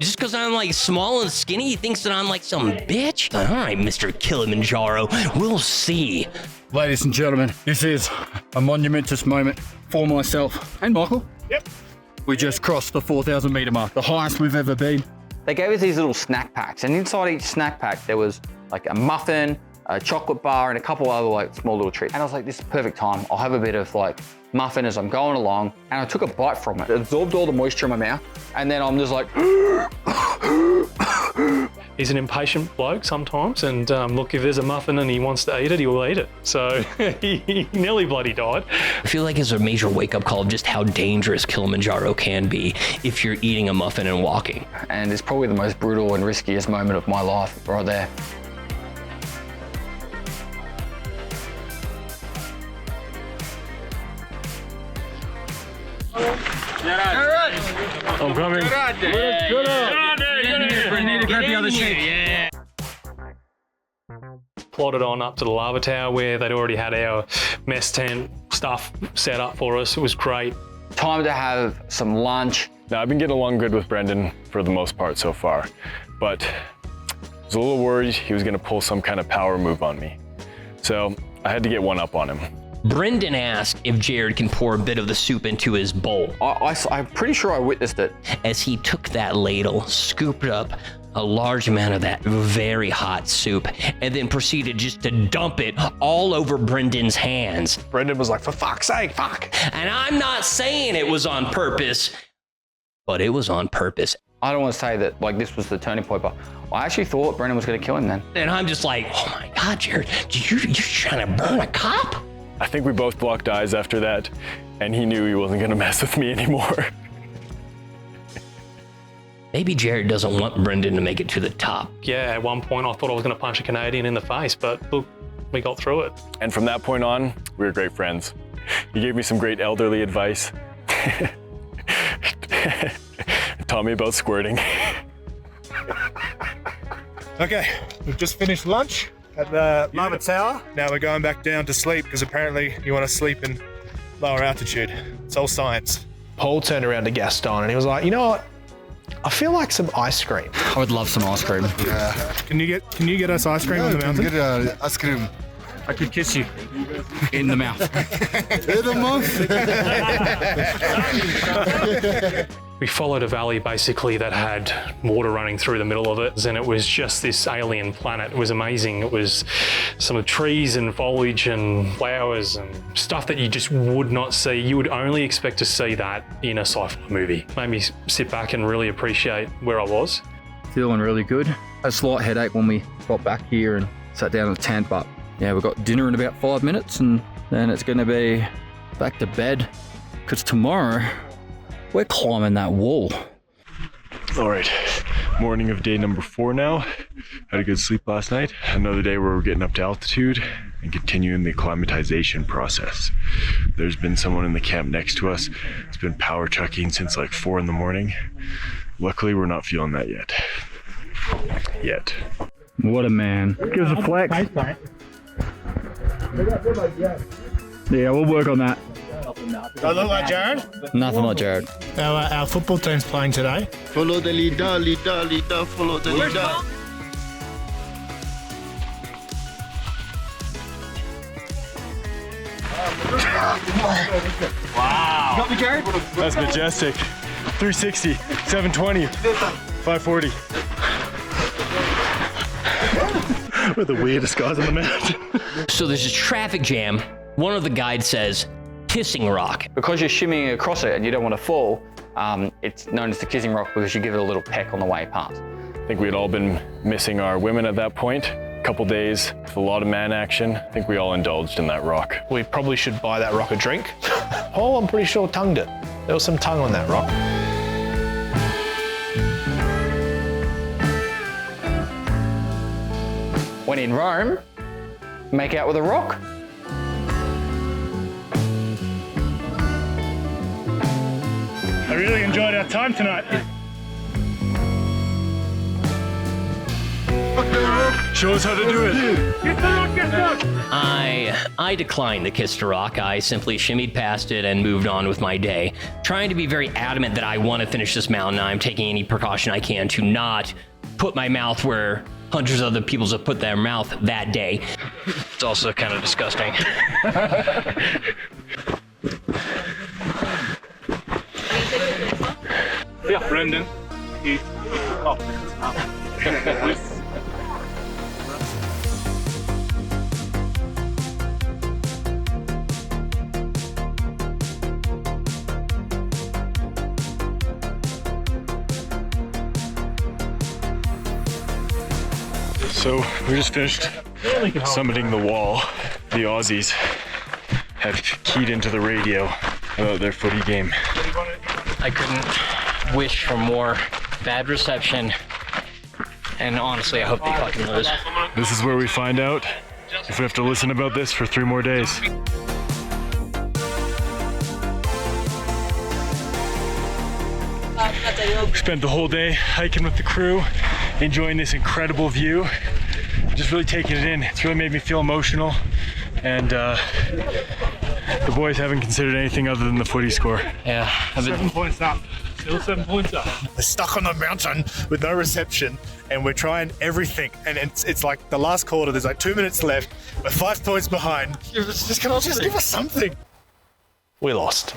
just because I'm like small and skinny, he thinks that I'm like some bitch? All right, Mr. Kilimanjaro, we'll see. Ladies and gentlemen, this is a monumentous moment for myself and Michael. Yep. We just crossed the 4,000 meter mark, the highest we've ever been. They gave us these little snack packs, and inside each snack pack there was like a muffin, a chocolate bar, and a couple other like small little treats. And I was like, this is perfect time. I'll have a bit of like muffin as I'm going along. And I took a bite from it. It absorbed all the moisture in my mouth. And then I'm just like, He's an impatient bloke sometimes, and look, if there's a muffin and he wants to eat it, he will eat it. So he nearly bloody died. I feel like it's a major wake-up call of just how dangerous Kilimanjaro can be if you're eating a muffin and walking. and it's probably the most brutal and riskiest moment of my life right there. I'm coming. You need to grab the other sheet. Yeah. Plodded on up to the lava tower where they'd already had our mess tent stuff set up for us. It was great. Time to have some lunch. Now, I've been getting along good with Brendan for the most part so far, but I was a little worried he was gonna pull some kind of power move on me. So I had to get one up on him. Brendan asked if Jared can pour a bit of the soup into his bowl. I'm pretty sure I witnessed it. As he took that ladle, scooped up a large amount of that very hot soup, and then proceeded just to dump it all over Brendan's hands. Brendan was like, for fuck's sake, fuck. And I'm not saying it was on purpose, but it was on purpose. I don't want to say that like this was the turning point, but I actually thought Brendan was going to kill him then. And I'm just like, oh my God, Jared, you're trying to burn a cop? I think we both blocked eyes after that, and he knew he wasn't gonna mess with me anymore. Maybe Jared doesn't want Brendan to make it to the top. Yeah, at one point I thought I was going to punch a Canadian in the face, but look, we got through it. And from that point on, we were great friends. He gave me some great elderly advice. Taught me about squirting. Okay, we've just finished lunch at the lava tower. Now we're going back down to sleep because apparently you want to sleep in lower altitude. It's all science. Paul turned around to Gaston and he was like, you know what? I feel like some ice cream. I would love some ice cream. Yeah. Can you get us ice cream on the mountain? Get ice cream. I could kiss you in the mouth. In the mouth. We followed a valley basically that had water running through the middle of it, and it was just this alien planet. It was amazing. It was some trees and foliage and flowers and stuff that you just would not see. You would only expect to see that in a sci-fi movie. Made me sit back and really appreciate where I was. Feeling really good. A slight headache when we got back here and sat down in the tent, but yeah, we've got dinner in about 5 minutes and then it's going to be back to bed because tomorrow we're climbing that wall. All right, morning of day number 4 now. Had a good sleep last night. Another day where we're getting up to altitude and continuing the acclimatization process. There's been someone in the camp next to us. It's been power chucking since like 4 in the morning. Luckily, we're not feeling that yet. What a man. Give us a flex. Yeah, we'll work on that. Do I look like Jared? Nothing like Jared. Our football team's playing today. Follow the leader, follow the leader. Wow. Got me, Jared? That's majestic. 360, 720, 540. We're the weirdest guys on the mountain. So there's a traffic jam One of the guides says, kissing rock. Because you're shimmying across it and you don't want to fall, it's known as the kissing rock because you give it a little peck on the way past. I think we had all been missing our women at that point. A couple days with a lot of man action. I think we all indulged in that rock. We probably should buy that rock a drink. Paul, I'm pretty sure, tongued it. There was some tongue on that rock. When in Rome, make out with a rock. I really enjoyed our time tonight. Show us how to do it. Get the rock, get the rock. I declined the kiss to rock. I simply shimmied past it and moved on with my day, trying to be very adamant that I want to finish this mountain. I'm taking any precaution I can to not put my mouth where hundreds of other people have put their mouth that day. It's also kind of disgusting. Yeah, Brendan. He's up. So we just finished summiting the wall. The Aussies have keyed into the radio about their footy game. I couldn't wish for more bad reception, and honestly, I hope they fucking lose. This is where we find out if we have to listen about this for 3 more days. We spent the whole day hiking with the crew, enjoying this incredible view, just really taking it in. It's really made me feel emotional, and the boys haven't considered anything other than the footy score. Yeah, 7 points up. Still 7 points up. We're stuck on the mountain with no reception, and we're trying everything. And it's like the last quarter, there's like 2 minutes left. We're 5 points behind. Just give us something. We lost.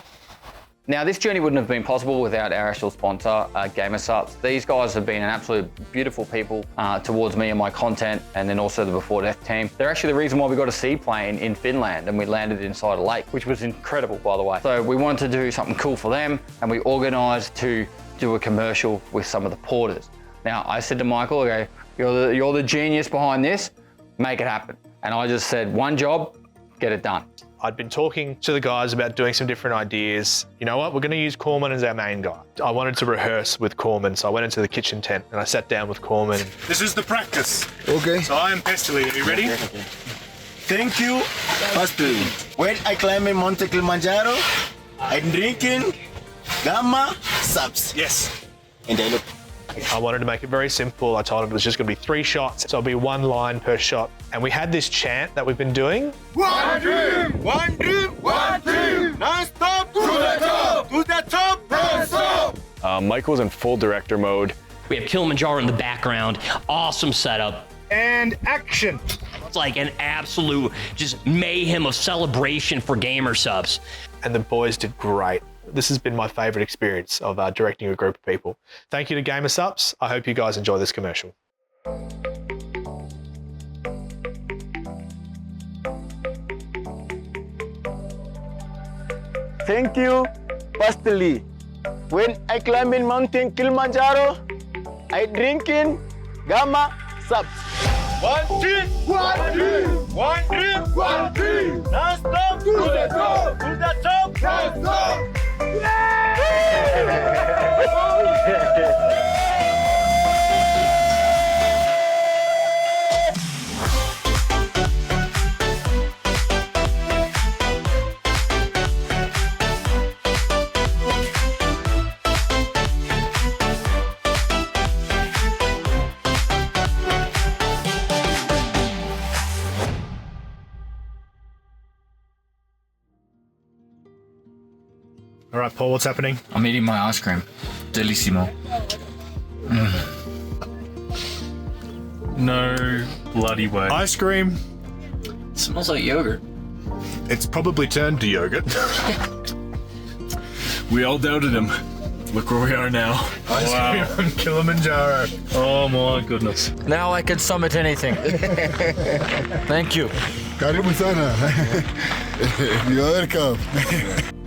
Now, this journey wouldn't have been possible without our actual sponsor, GamerSups. These guys have been an absolute beautiful people towards me and my content, and then also the Before Death team. They're actually the reason why we got a seaplane in Finland and we landed inside a lake, which was incredible, by the way. So we wanted to do something cool for them, and we organised to do a commercial with some of the porters. Now, I said to Michael, okay, you're the genius behind this, make it happen. And I just said, one job, get it done. I'd been talking to the guys about doing some different ideas. You know what? We're going to use Corman as our main guy. I wanted to rehearse with Corman, so I went into the kitchen tent and I sat down with Corman. This is the practice. Okay. So I am Pestily. Are you ready? Thank you, Pestily. When I climb in Monte Kilimanjaro, I'm drinking Gamma Subs. Yes. And I look. I wanted to make it very simple. I told him it was just going to be 3 shots, so it'll be 1 line per shot. And we had this chant that we've been doing. One dream, one dream, one dream. Non-stop to the top, to the top, non-stop. Michael's in full director mode. We have Kilimanjaro in the background. Awesome setup. And action. It's like an absolute just mayhem of celebration for GamerSups. And the boys did great. This has been my favorite experience of directing a group of people. Thank you to GamerSups. I hope you guys enjoy this commercial. Thank you, Pestily. When I climb in Mountain Kilimanjaro, I drinking Gamma Subs. One dream, one dream, one dream, one dream. Non-stop to the top, to the top, non-stop. All right, Paul, what's happening? I'm eating my ice cream. Delissimo. No bloody way. Ice cream. Smells like yogurt. It's probably turned to yogurt. We all doubted him. Look where we are now. Ice cream on Kilimanjaro. Oh my goodness. Now I can summit anything. Thank you. Karibu sana. You're welcome.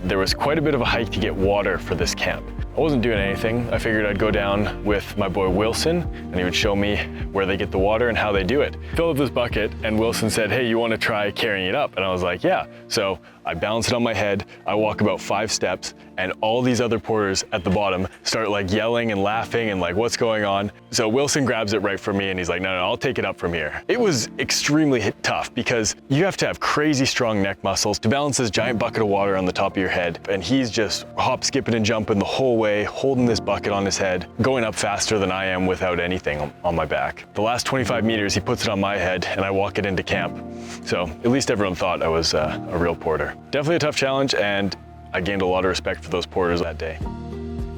There was quite a bit of a hike to get water for this camp. I wasn't doing anything. I figured I'd go down with my boy Wilson and he would show me where they get the water and how they do it. Filled up this bucket and Wilson said, hey, you want to try carrying it up? And I was like, yeah. So I balance it on my head, I walk about 5 steps, and all these other porters at the bottom start like yelling and laughing and like, what's going on? So Wilson grabs it right from me and he's like, no, I'll take it up from here. It was extremely tough because you have to have crazy strong neck muscles to balance this giant bucket of water on the top of your head. And he's just hop, skipping and jumping the whole way, holding this bucket on his head, going up faster than I am without anything on my back. The last 25 meters, he puts it on my head and I walk it into camp. So at least everyone thought I was a real porter. Definitely a tough challenge, and I gained a lot of respect for those porters that day.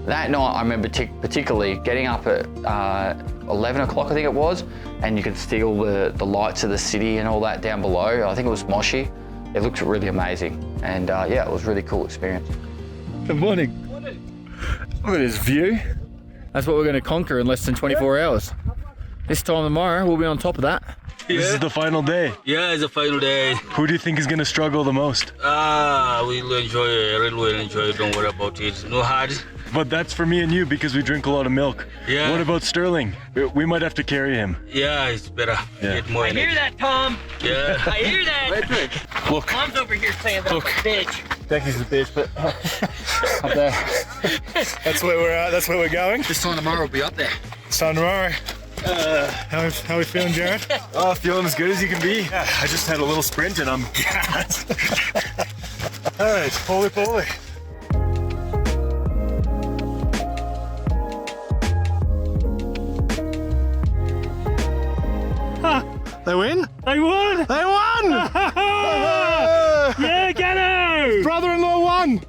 That night, I remember particularly getting up at 11 o'clock, I think it was, and you could see all the lights of the city and all that down below. I think it was Moshi. It looked really amazing, and yeah, it was a really cool experience. Good morning. Look at this view. That's what we're going to conquer in less than 24 hours. This time tomorrow, we'll be on top of that. Yeah. This is the final day. Yeah, it's the final day. Who do you think is going to struggle the most? We'll enjoy it. Really will enjoy it. Don't worry about it. No hard. But that's for me and you because we drink a lot of milk. Yeah. What about Sterling? We might have to carry him. Yeah, it's better. Yeah. Get more I hear that, Tom. Yeah. I hear that. Look. Tom's over here saying that I'm a bitch. Becky's a bitch, but up there. That's where we're at. That's where we're going. This time tomorrow we'll be up there. This time tomorrow. How we feeling, Jared? Oh, feeling as good as you can be. Yeah, I just had a little sprint and I'm gassed. All right, poly. They win? They won! They won! Yeah, Gano! Brother-in-law won!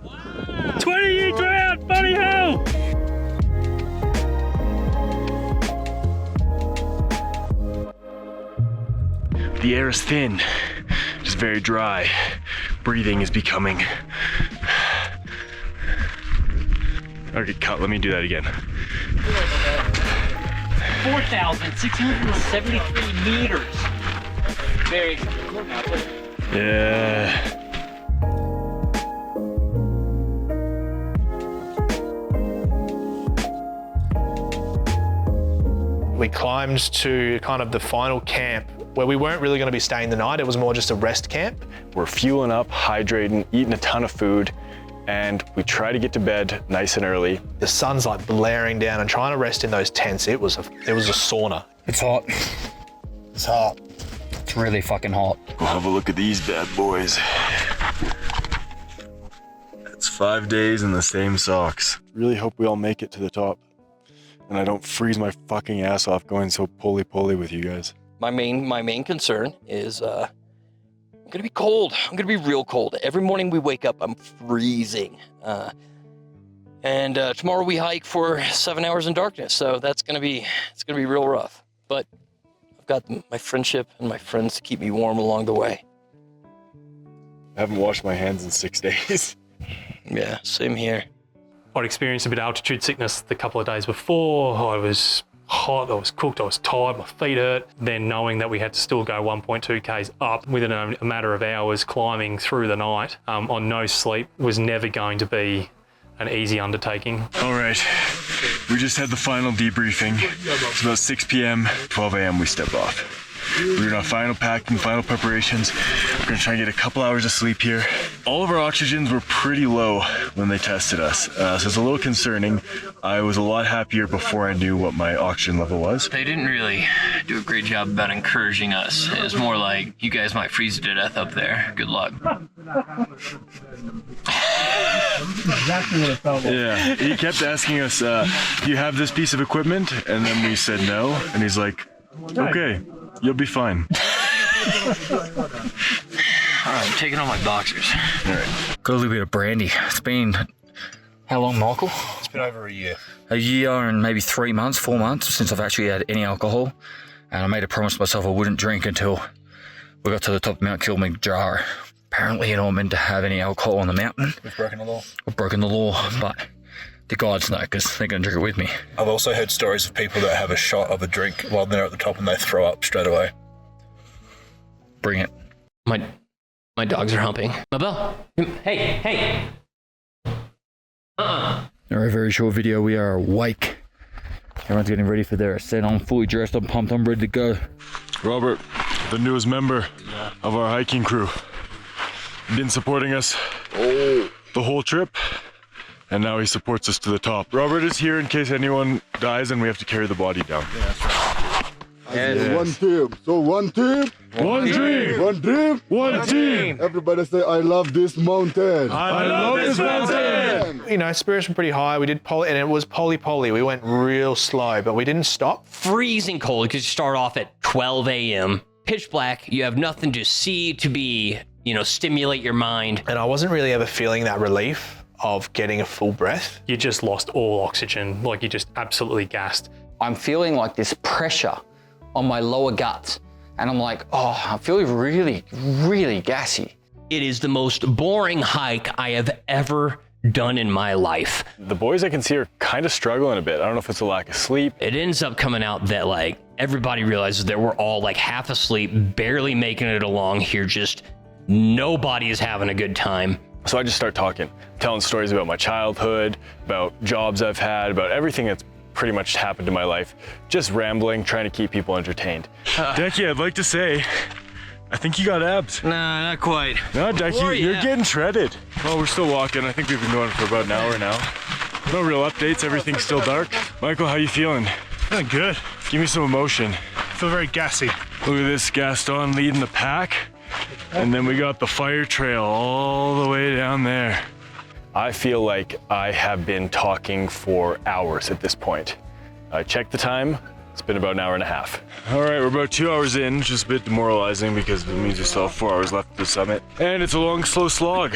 20-year drought, buddy hell! The air is thin, just very dry. Breathing is becoming... Okay, cut, let me do that again. 4,673 meters. Very good. Yeah. We climbed to kind of the final camp where we weren't really going to be staying the night. It was more just a rest camp. We're fueling up, hydrating, eating a ton of food, and we try to get to bed nice and early. The sun's like blaring down, and trying to rest in those tents, it was a sauna. It's hot. It's hot. It's really fucking hot. We'll have a look at these bad boys. It's 5 days in the same socks. Really hope we all make it to the top, and I don't freeze my fucking ass off going so poly with you guys. My main concern is I'm gonna be cold. I'm gonna be real cold. Every morning we wake up, I'm freezing. And tomorrow we hike for 7 hours in darkness, so it's gonna be real rough. But I've got my friendship and my friends to keep me warm along the way. I haven't washed my hands in 6 days. Yeah, same here. I'd experienced a bit of altitude sickness the couple of days before. I was hot, I was cooked, I was tired, my feet hurt. Then knowing that we had to still go 1.2 Ks up within a matter of hours, climbing through the night on no sleep was never going to be an easy undertaking. All right, we just had the final debriefing. It's about 6 p.m., 12 a.m. we step off. We're doing our final packing, final preparations. We're gonna try and get a couple hours of sleep here. All of our oxygens were pretty low when they tested us, so it's a little concerning. I was a lot happier before I knew what my oxygen level was. They didn't really do a great job about encouraging us. It was more like, you guys might freeze to death up there. Good luck. Exactly what it felt like. Yeah, he kept asking us, do you have this piece of equipment? And then we said no, and he's like, okay, you'll be fine. I'm taking on my boxers. All right. Got a little bit of brandy. It's been, how long, Michael? It's been over a year. A year and maybe 3 months, 4 months since I've actually had any alcohol. And I made a promise to myself I wouldn't drink until we got to the top of Mount Kilimanjaro. Apparently you're not meant to have any alcohol on the mountain. We've broken the law. We've broken the law, but the guides know because they're going to drink it with me. I've also heard stories of people that have a shot of a drink while they're at the top and they throw up straight away. Bring it. My dogs are humping. Mabel, hey. Alright, very short video. We are awake. Everyone's getting ready for their ascent. I'm fully dressed, I'm pumped, I'm ready to go. Robert, the newest member of our hiking crew, been supporting us the whole trip, and now he supports us to the top. Robert is here in case anyone dies and we have to carry the body down. Yeah, that's right. Yes. One team. So one team. One dream. One dream. One team. Everybody say, I love this mountain. I love this mountain. You know, spirits were pretty high. We did poly, and it was poly. We went real slow, but we didn't stop. Freezing cold because you start off at 12 a.m. Pitch black. You have nothing to see to be, stimulate your mind. And I wasn't really ever feeling that relief of getting a full breath. You just lost all oxygen, like you just absolutely gassed. I'm feeling like this pressure on my lower guts. And I'm like, oh, I'm feeling really, really gassy. It is the most boring hike I have ever done in my life. The boys I can see are kind of struggling a bit. I don't know if it's a lack of sleep. It ends up coming out that everybody realizes that we're all half asleep, barely making it along here. Just nobody is having a good time. So I just start talking, telling stories about my childhood, about jobs I've had, about everything that's pretty much happened in my life. Just rambling, trying to keep people entertained. Decky, I'd like to say, I think you got abs. Nah, not quite. No, Decky, you're getting shredded. Well, we're still walking. I think we've been going for about an hour now. No real updates. Everything's still dark. Michael, how you feeling? Feeling good. Give me some emotion. I feel very gassy. Look at this, Gaston leading the pack. And then we got the fire trail all the way down there. I feel like I have been talking for hours at this point. I checked the time. It's been about an hour and a half. All right, we're about 2 hours in, just a bit demoralizing because it means we still have 4 hours left at the summit. And it's a long, slow slog.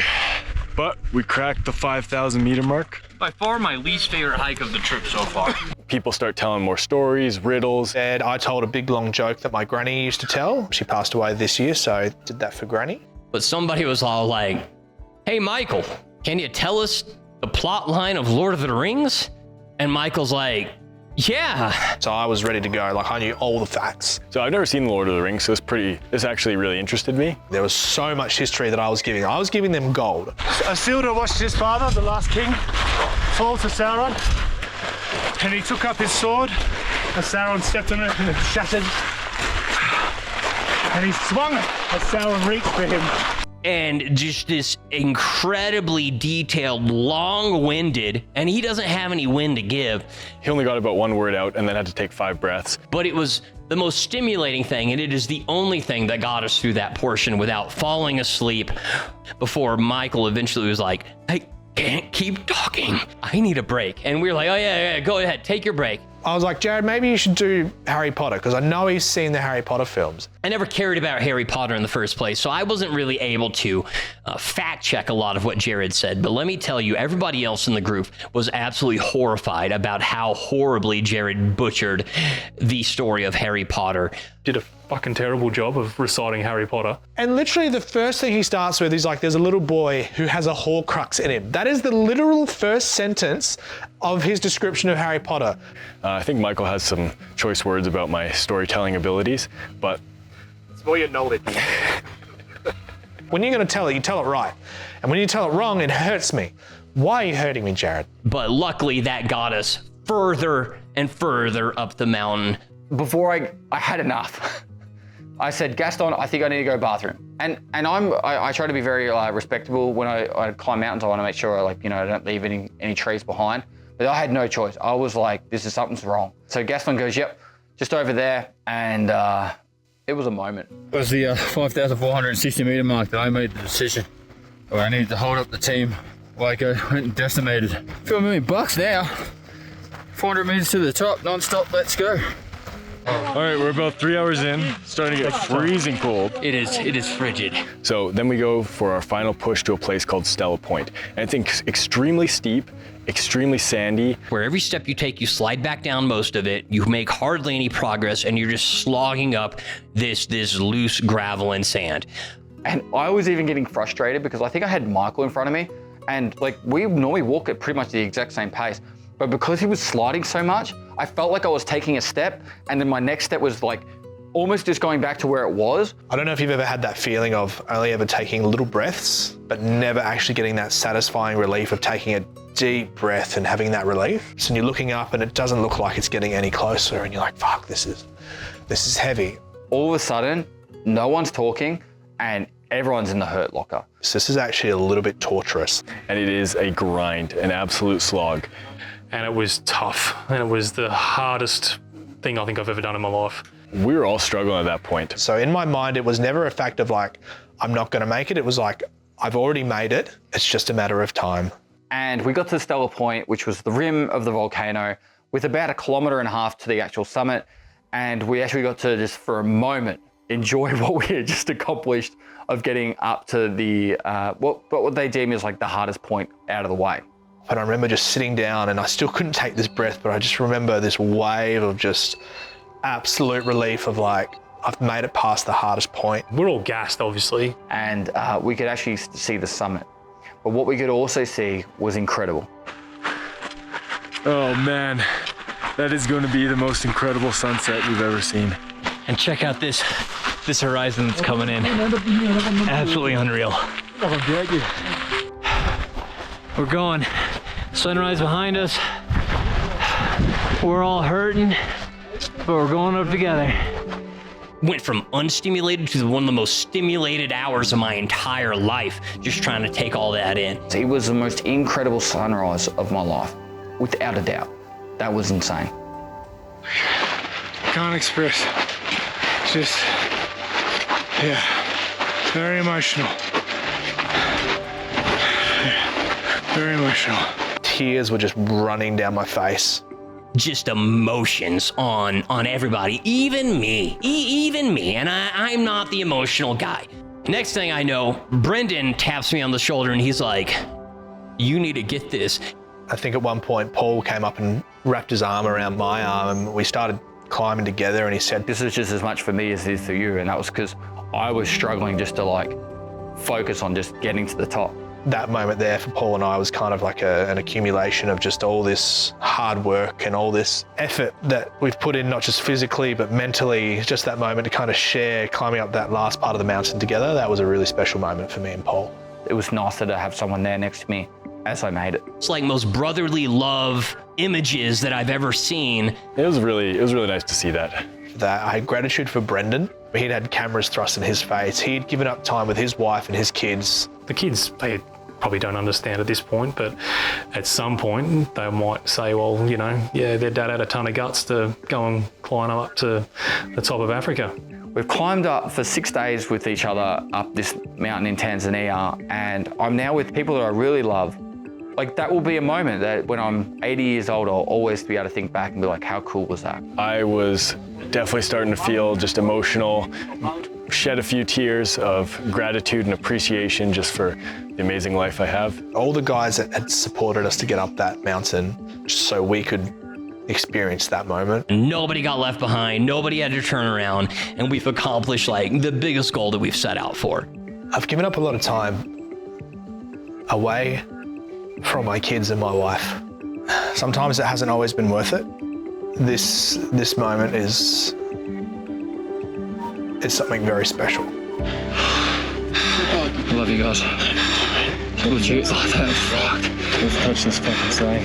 But we cracked the 5,000 meter mark. By far my least favorite hike of the trip so far. People start telling more stories, riddles. And I told a big long joke that my granny used to tell. She passed away this year, so I did that for granny. But somebody was all like, hey, Michael, can you tell us the plot line of Lord of the Rings? And Michael's like, yeah. So I was ready to go, I knew all the facts. So I've never seen The Lord of the Rings, so this actually really interested me. There was so much history that I was giving. I was giving them gold. Isildur watched his father, the last king, fall to Sauron, and he took up his sword, and Sauron stepped on it and it shattered. And he swung it as Sauron reached for him. And just this incredibly detailed, long-winded, and he doesn't have any wind to give. He only got about one word out and then had to take 5 breaths. But it was the most stimulating thing, and it is the only thing that got us through that portion without falling asleep before Michael eventually was like, I can't keep talking. I need a break. And we were like, oh yeah, go ahead, take your break. I was like, Jared, maybe you should do Harry Potter, because I know he's seen the Harry Potter films. I never cared about Harry Potter in the first place, so I wasn't really able to fact check a lot of what Jared said. But let me tell you, everybody else in the group was absolutely horrified about how horribly Jared butchered the story of Harry Potter. Did a fucking terrible job of reciting Harry Potter. And literally the first thing he starts with is there's a little boy who has a Horcrux in him. That is the literal first sentence of his description of Harry Potter. I think Michael has some choice words about my storytelling abilities, but it's more your knowledge. When you're going to tell it, you tell it right. And when you tell it wrong, it hurts me. Why are you hurting me, Jared? But luckily that got us further and further up the mountain. Before I had enough. I said, Gaston, I think I need to go bathroom. And I try to be very respectable when I climb mountains. I want to make sure I don't leave any trees behind. But I had no choice. I was like, something's wrong. So Gaston goes, yep, just over there. And it was a moment. It was the 5,460 meter mark that I made the decision where I needed to hold up the team. I went and decimated. $4 million now. 400 meters to the top, non-stop, let's go. All right, we're about 3 hours in, starting to get freezing cold. It is frigid. So then we go for our final push to a place called Stella Point. And it's extremely steep, extremely sandy. Where every step you take, you slide back down most of it, you make hardly any progress, and you're just slogging up this loose gravel and sand. And I was even getting frustrated because I think I had Michael in front of me, and we normally walk at pretty much the exact same pace. But because he was sliding so much, I felt like I was taking a step, and then my next step was almost just going back to where it was. I don't know if you've ever had that feeling of only ever taking little breaths, but never actually getting that satisfying relief of taking a deep breath and having that relief. So you're looking up and it doesn't look like it's getting any closer and you're like, fuck, this is heavy. All of a sudden, no one's talking and everyone's in the hurt locker. So this is actually a little bit torturous. And it is a grind, an absolute slog. And it was tough. And it was the hardest thing I think I've ever done in my life. We were all struggling at that point. So in my mind, it was never a fact of like, I'm not gonna make it. It was like, I've already made it. It's just a matter of time. And we got to Stellar Point, which was the rim of the volcano, with about 1.5 kilometers to the actual summit. And we actually got to just for a moment enjoy what we had just accomplished of getting up to the, what they deem is like the hardest point out of the way. But I remember just sitting down and I still couldn't take this breath, but I just remember this wave of just absolute relief of like, I've made it past the hardest point. We're all gassed, obviously. And we could actually see the summit. But what we could also see was incredible. Oh man, that is going to be the most incredible sunset we've ever seen. And check out this horizon that's coming in. Absolutely unreal. We're going. Sunrise behind us. We're all hurting, but we're going up together. Went from unstimulated to one of the most stimulated hours of my entire life, just trying to take all that in. It was the most incredible sunrise of my life, without a doubt. That was insane. Can't express. Just, yeah, very emotional. Yeah, very emotional. Tears were just running down my face. Just emotions on everybody, even me, even me, and I'm not the emotional guy. Next thing I know, Brendan taps me on the shoulder and he's like, you need to get this. I think at one point, Paul came up and wrapped his arm around my arm and we started climbing together and he said, this is just as much for me as it is for you. And that was because I was struggling just to like focus on just getting to the top. That moment there for Paul and I was kind of like an accumulation of just all this hard work and all this effort that we've put in, not just physically, but mentally. Just that moment to kind of share climbing up that last part of the mountain together. That was a really special moment for me and Paul. It was nicer to have someone there next to me as I made it. It's like most brotherly love images that I've ever seen. It was really nice to see that. I had gratitude for Brendan. He'd had cameras thrust in his face. He'd given up time with his wife and his kids. The kids, they probably don't understand at this point, but at some point they might say, well, you know, yeah, their dad had a ton of guts to go and climb up to the top of Africa. We've climbed up for 6 days with each other up this mountain in Tanzania, and I'm now with people that I really love. Like, that will be a moment that when I'm 80 years old, I'll always be able to think back and be like, how cool was that? I was definitely starting to feel just emotional, shed a few tears of gratitude and appreciation just for the amazing life I have. All the guys that had supported us to get up that mountain just so we could experience that moment. Nobody got left behind, nobody had to turn around, and we've accomplished like the biggest goal that we've set out for. I've given up a lot of time away from my kids and my wife. Sometimes it hasn't always been worth it. This moment is something very special. I love you guys. Would you? Oh, that fuck. Let's touch this fucking thing.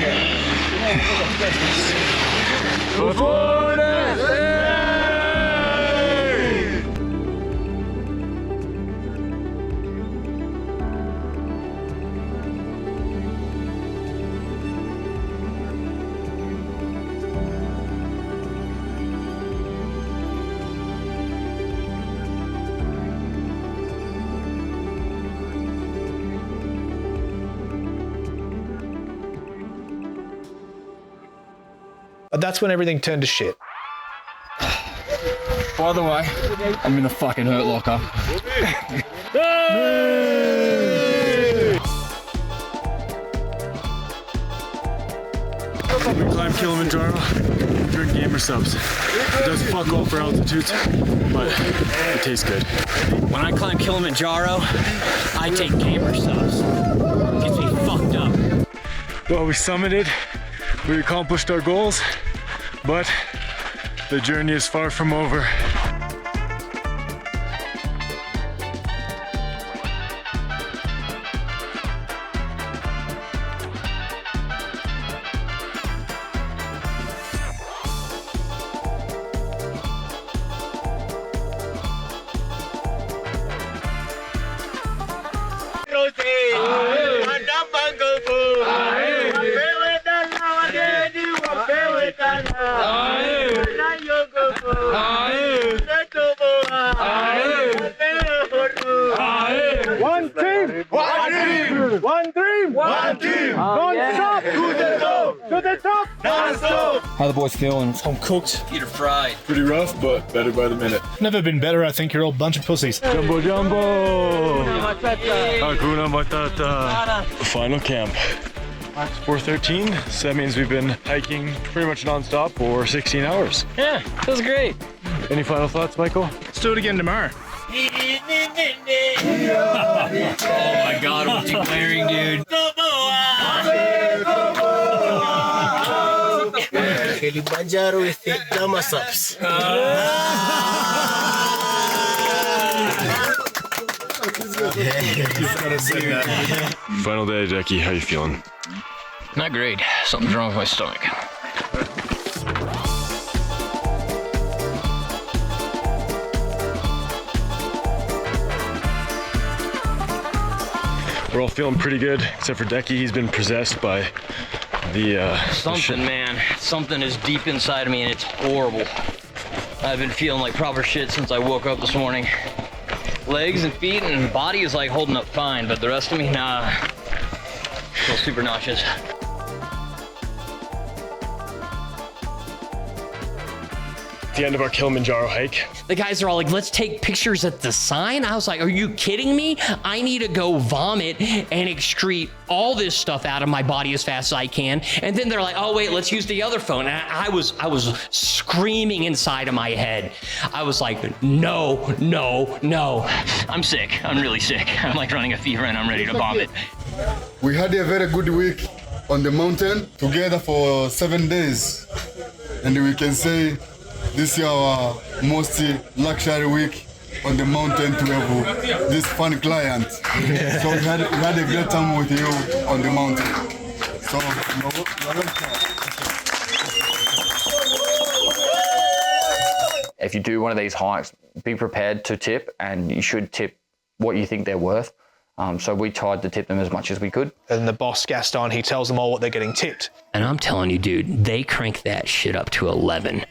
But that's when everything turned to shit. By the way, I'm in a fucking hurt locker. We climb Kilimanjaro, drink gamer subs. It does fuck all for altitudes, but it tastes good. When I climb Kilimanjaro, I take gamer subs. It gets me fucked up. Well, we summited, we accomplished our goals, but the journey is far from over. One team, one dream, one dream, one team. Don't stop to the top, to the top, non-stop. How the boys feeling? I'm cooked. Peter fried. Pretty rough, but better by the minute. Never been better. I think you're all a bunch of pussies. Jumbo Jumbo! Hakuna Matata! Final camp. It's 4:13, so that means we've been hiking pretty much non-stop for 16 hours. Yeah, that was great. Any final thoughts, Michael? Let's do it again tomorrow. Oh my God, what's he wearing, dude? Kilimanjaro with the Gamma subs. Final day, Jackie. How you feeling? Not great. Something's wrong with my stomach. We're all feeling pretty good, except for Decky. He's been possessed by the Something, man. Something is deep inside of me and it's horrible. I've been feeling like proper shit since I woke up this morning. Legs and feet and body is like holding up fine, but the rest of me, nah. Feel super nauseous. the end of our Kilimanjaro hike. The guys are all like, let's take pictures at the sign. I was like, are you kidding me? I need to go vomit and excrete all this stuff out of my body as fast as I can. And then they're like, oh wait, let's use the other phone. And I was screaming inside of my head. I was like, no, no, no. I'm sick. I'm really sick. I'm like running a fever and I'm ready to vomit. We had a very good week on the mountain together for 7 days. And we can say this is our most luxury week on the mountain to have this fun client. So we had a great time with you on the mountain. So if you do one of these hikes, be prepared to tip, and you should tip what you think they're worth. So we tried to tip them as much as we could. And the boss, Gaston, he tells them all what they're getting tipped. And I'm telling you, dude, they crank that shit up to 11.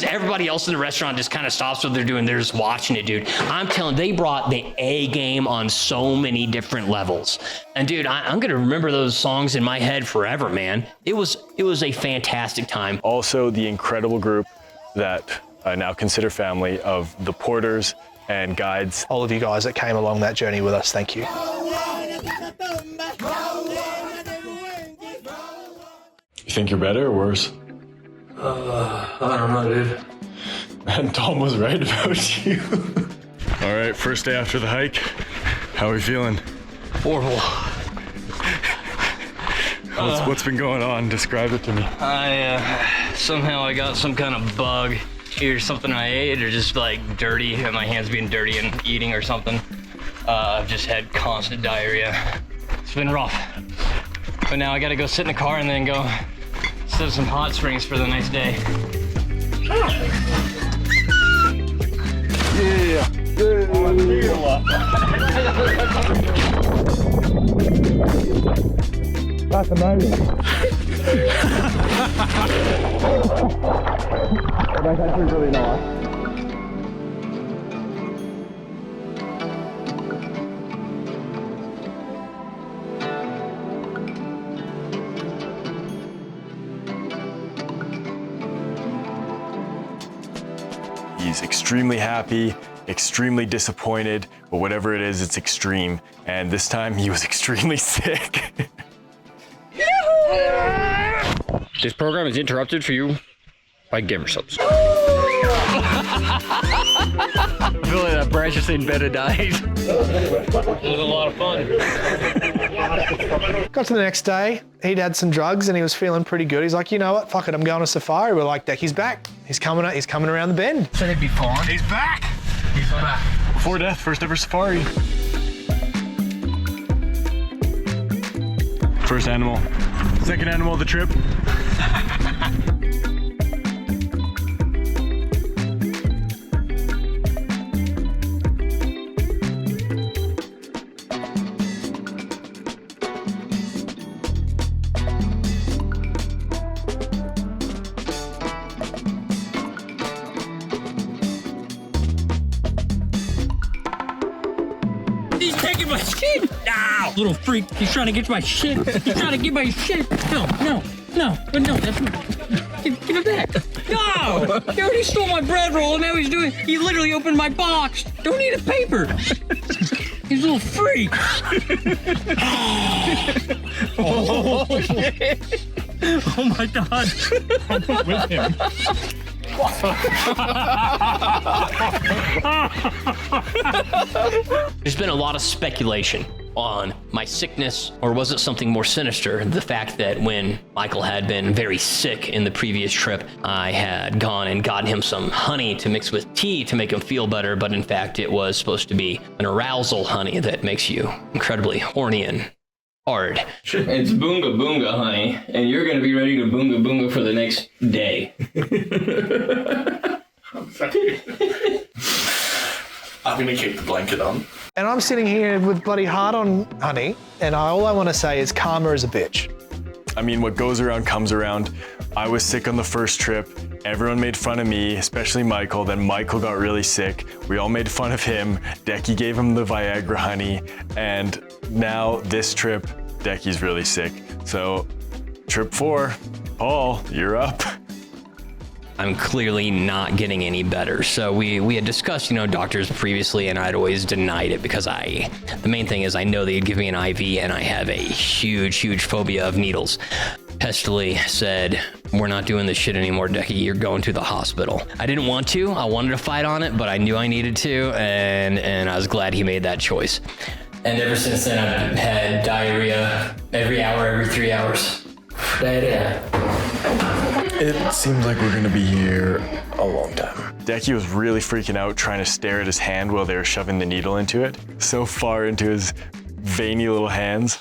Everybody else in the restaurant just kind of stops what they're doing. They're just watching it, dude. I'm telling you, they brought the A game on so many different levels. And dude, I'm going to remember those songs in my head forever, man. It was a fantastic time. Also, the incredible group that I now consider family of the porters and guides. All of you guys that came along that journey with us, thank you. You think you're better or worse? I don't know, dude. And Tom was right about you. All right, first day after the hike. How are we feeling? Horrible. What's been going on? Describe it to me. Somehow I got some kind of bug, either something I ate or just like dirty, and my hands being dirty and eating or something. I've just had constant diarrhea. It's been rough. But now I gotta go sit in the car and then go set some hot springs for the next day. That's amazing. That's actually really nice. He's extremely happy, extremely disappointed, but whatever it is, it's extreme. And this time he was extremely sick. This program is interrupted for you by gamer subs. I feel like that Brad's just seen better days. It was a lot of fun. Got to the next day, he'd had some drugs and he was feeling pretty good. He's like, you know what, fuck it, I'm going to safari. We're like, Decky's back. He's coming around the bend. So he'd be fine. He's back. He's back. Before death, first ever safari. First animal, second animal of the trip. He's taking my shit! Ow! Little freak, he's trying to get my shit. He's trying to get my shit. No, that's give it back. No! He already stole my bread roll and now he literally opened my box. Don't need a paper. He's a little freak. Oh, shit. Oh my God. I'm with him. There's been a lot of speculation on my sickness, or was it something more sinister? The fact that when Michael had been very sick in the previous trip, I had gone and gotten him some honey to mix with tea to make him feel better, but in fact it was supposed to be an arousal honey that makes you incredibly horny and hard. It's boonga boonga honey, and you're gonna be ready to boonga boonga for the next day. I'm gonna keep the blanket on. And I'm sitting here with bloody hard on honey, and all I want to say is karma is a bitch. I mean, what goes around comes around. I was sick on the first trip. Everyone made fun of me, especially Michael. Then Michael got really sick. We all made fun of him. Decky gave him the Viagra honey. And now this trip, Decky's really sick. So trip 4, Paul, you're up. I'm clearly not getting any better. So we had discussed, doctors previously, and I'd always denied it because the main thing is I know they'd give me an IV and I have a huge phobia of needles. Pestily said, we're not doing this shit anymore, Decky, you're going to the hospital. I didn't want to, I wanted to fight on it, but I knew I needed to, and I was glad he made that choice. And ever since then, I've had diarrhea every hour, every 3 hours. Diarrhea. It seems like we're gonna be here a long time. Decky was really freaking out trying to stare at his hand while they were shoving the needle into it. So far into his veiny little hands.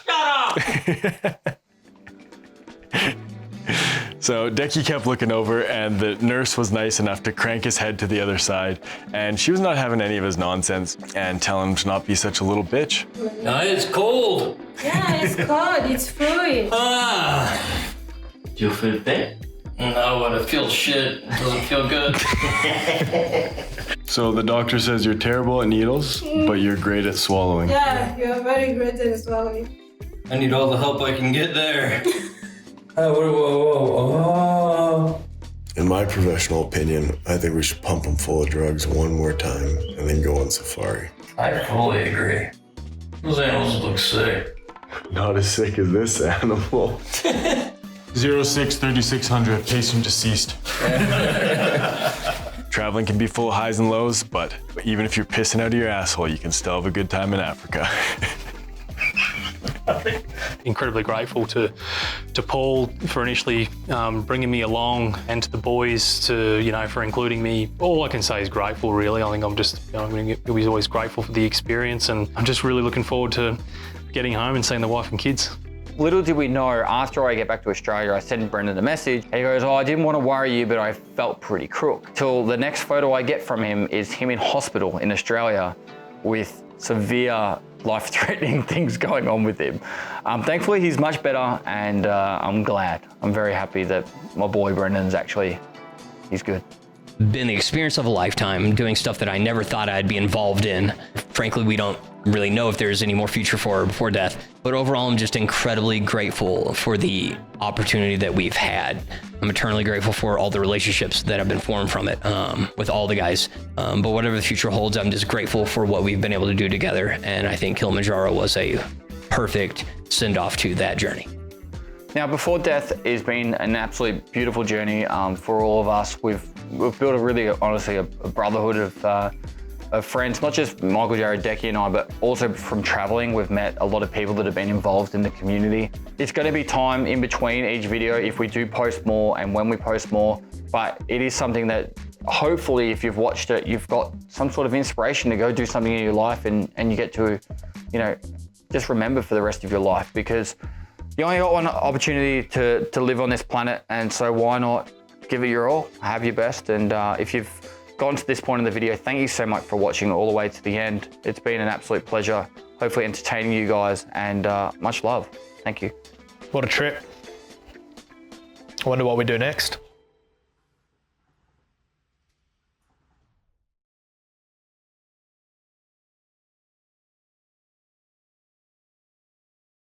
So Decky kept looking over, and the nurse was nice enough to crank his head to the other side, and she was not having any of his nonsense and tell him to not be such a little bitch. No, it's cold. Yeah, it's cold. It's fluid. Do you feel pain? No, but it feels shit. It doesn't feel good. So the doctor says you're terrible at needles, but you're great at swallowing. Yeah, you're very great at swallowing. I need all the help I can get there. Whoa. In my professional opinion, I think we should pump him full of drugs one more time and then go on safari. I fully agree. Those animals look sick. Not as sick as this animal. 06-3600, patient deceased. Traveling can be full of highs and lows, but even if you're pissing out of your asshole, you can still have a good time in Africa. Incredibly grateful to Paul for initially bringing me along, and to the boys for including me. All I can say is grateful, really. I think I'm just, he's always grateful for the experience, and I'm just really looking forward to getting home and seeing the wife and kids. Little did we know, after I get back to Australia, I sent Brendan a message. He goes, I didn't want to worry you, but I felt pretty crook. Till the next photo I get from him is him in hospital in Australia with severe life-threatening things going on with him. Thankfully, he's much better, and I'm glad. I'm very happy that my boy Brendan's he's good. Been the experience of a lifetime, doing stuff that I never thought I'd be involved in. Frankly, we don't really know if there's any more future for before death. But overall, I'm just incredibly grateful for the opportunity that we've had. I'm eternally grateful for all the relationships that have been formed from it with all the guys. But whatever the future holds, I'm just grateful for what we've been able to do together. And I think Kilimanjaro was a perfect send-off to that journey. Now, before death has been an absolute beautiful journey for all of us. We've built a really, honestly, a brotherhood of friends, not just Michael, Jared, Decky and I, but also from traveling. We've met a lot of people that have been involved in the community. It's going to be time in between each video if we do post more and when we post more, but it is something that hopefully if you've watched it, you've got some sort of inspiration to go do something in your life and you get to, you know, just remember for the rest of your life, because you only got one opportunity to live on this planet, and so why not give it your all, have your best. And if you've gotten to this point in the video, thank you so much for watching all the way to the end. It's been an absolute pleasure, hopefully entertaining you guys, and much love. Thank you. What a trip. I wonder what we do next.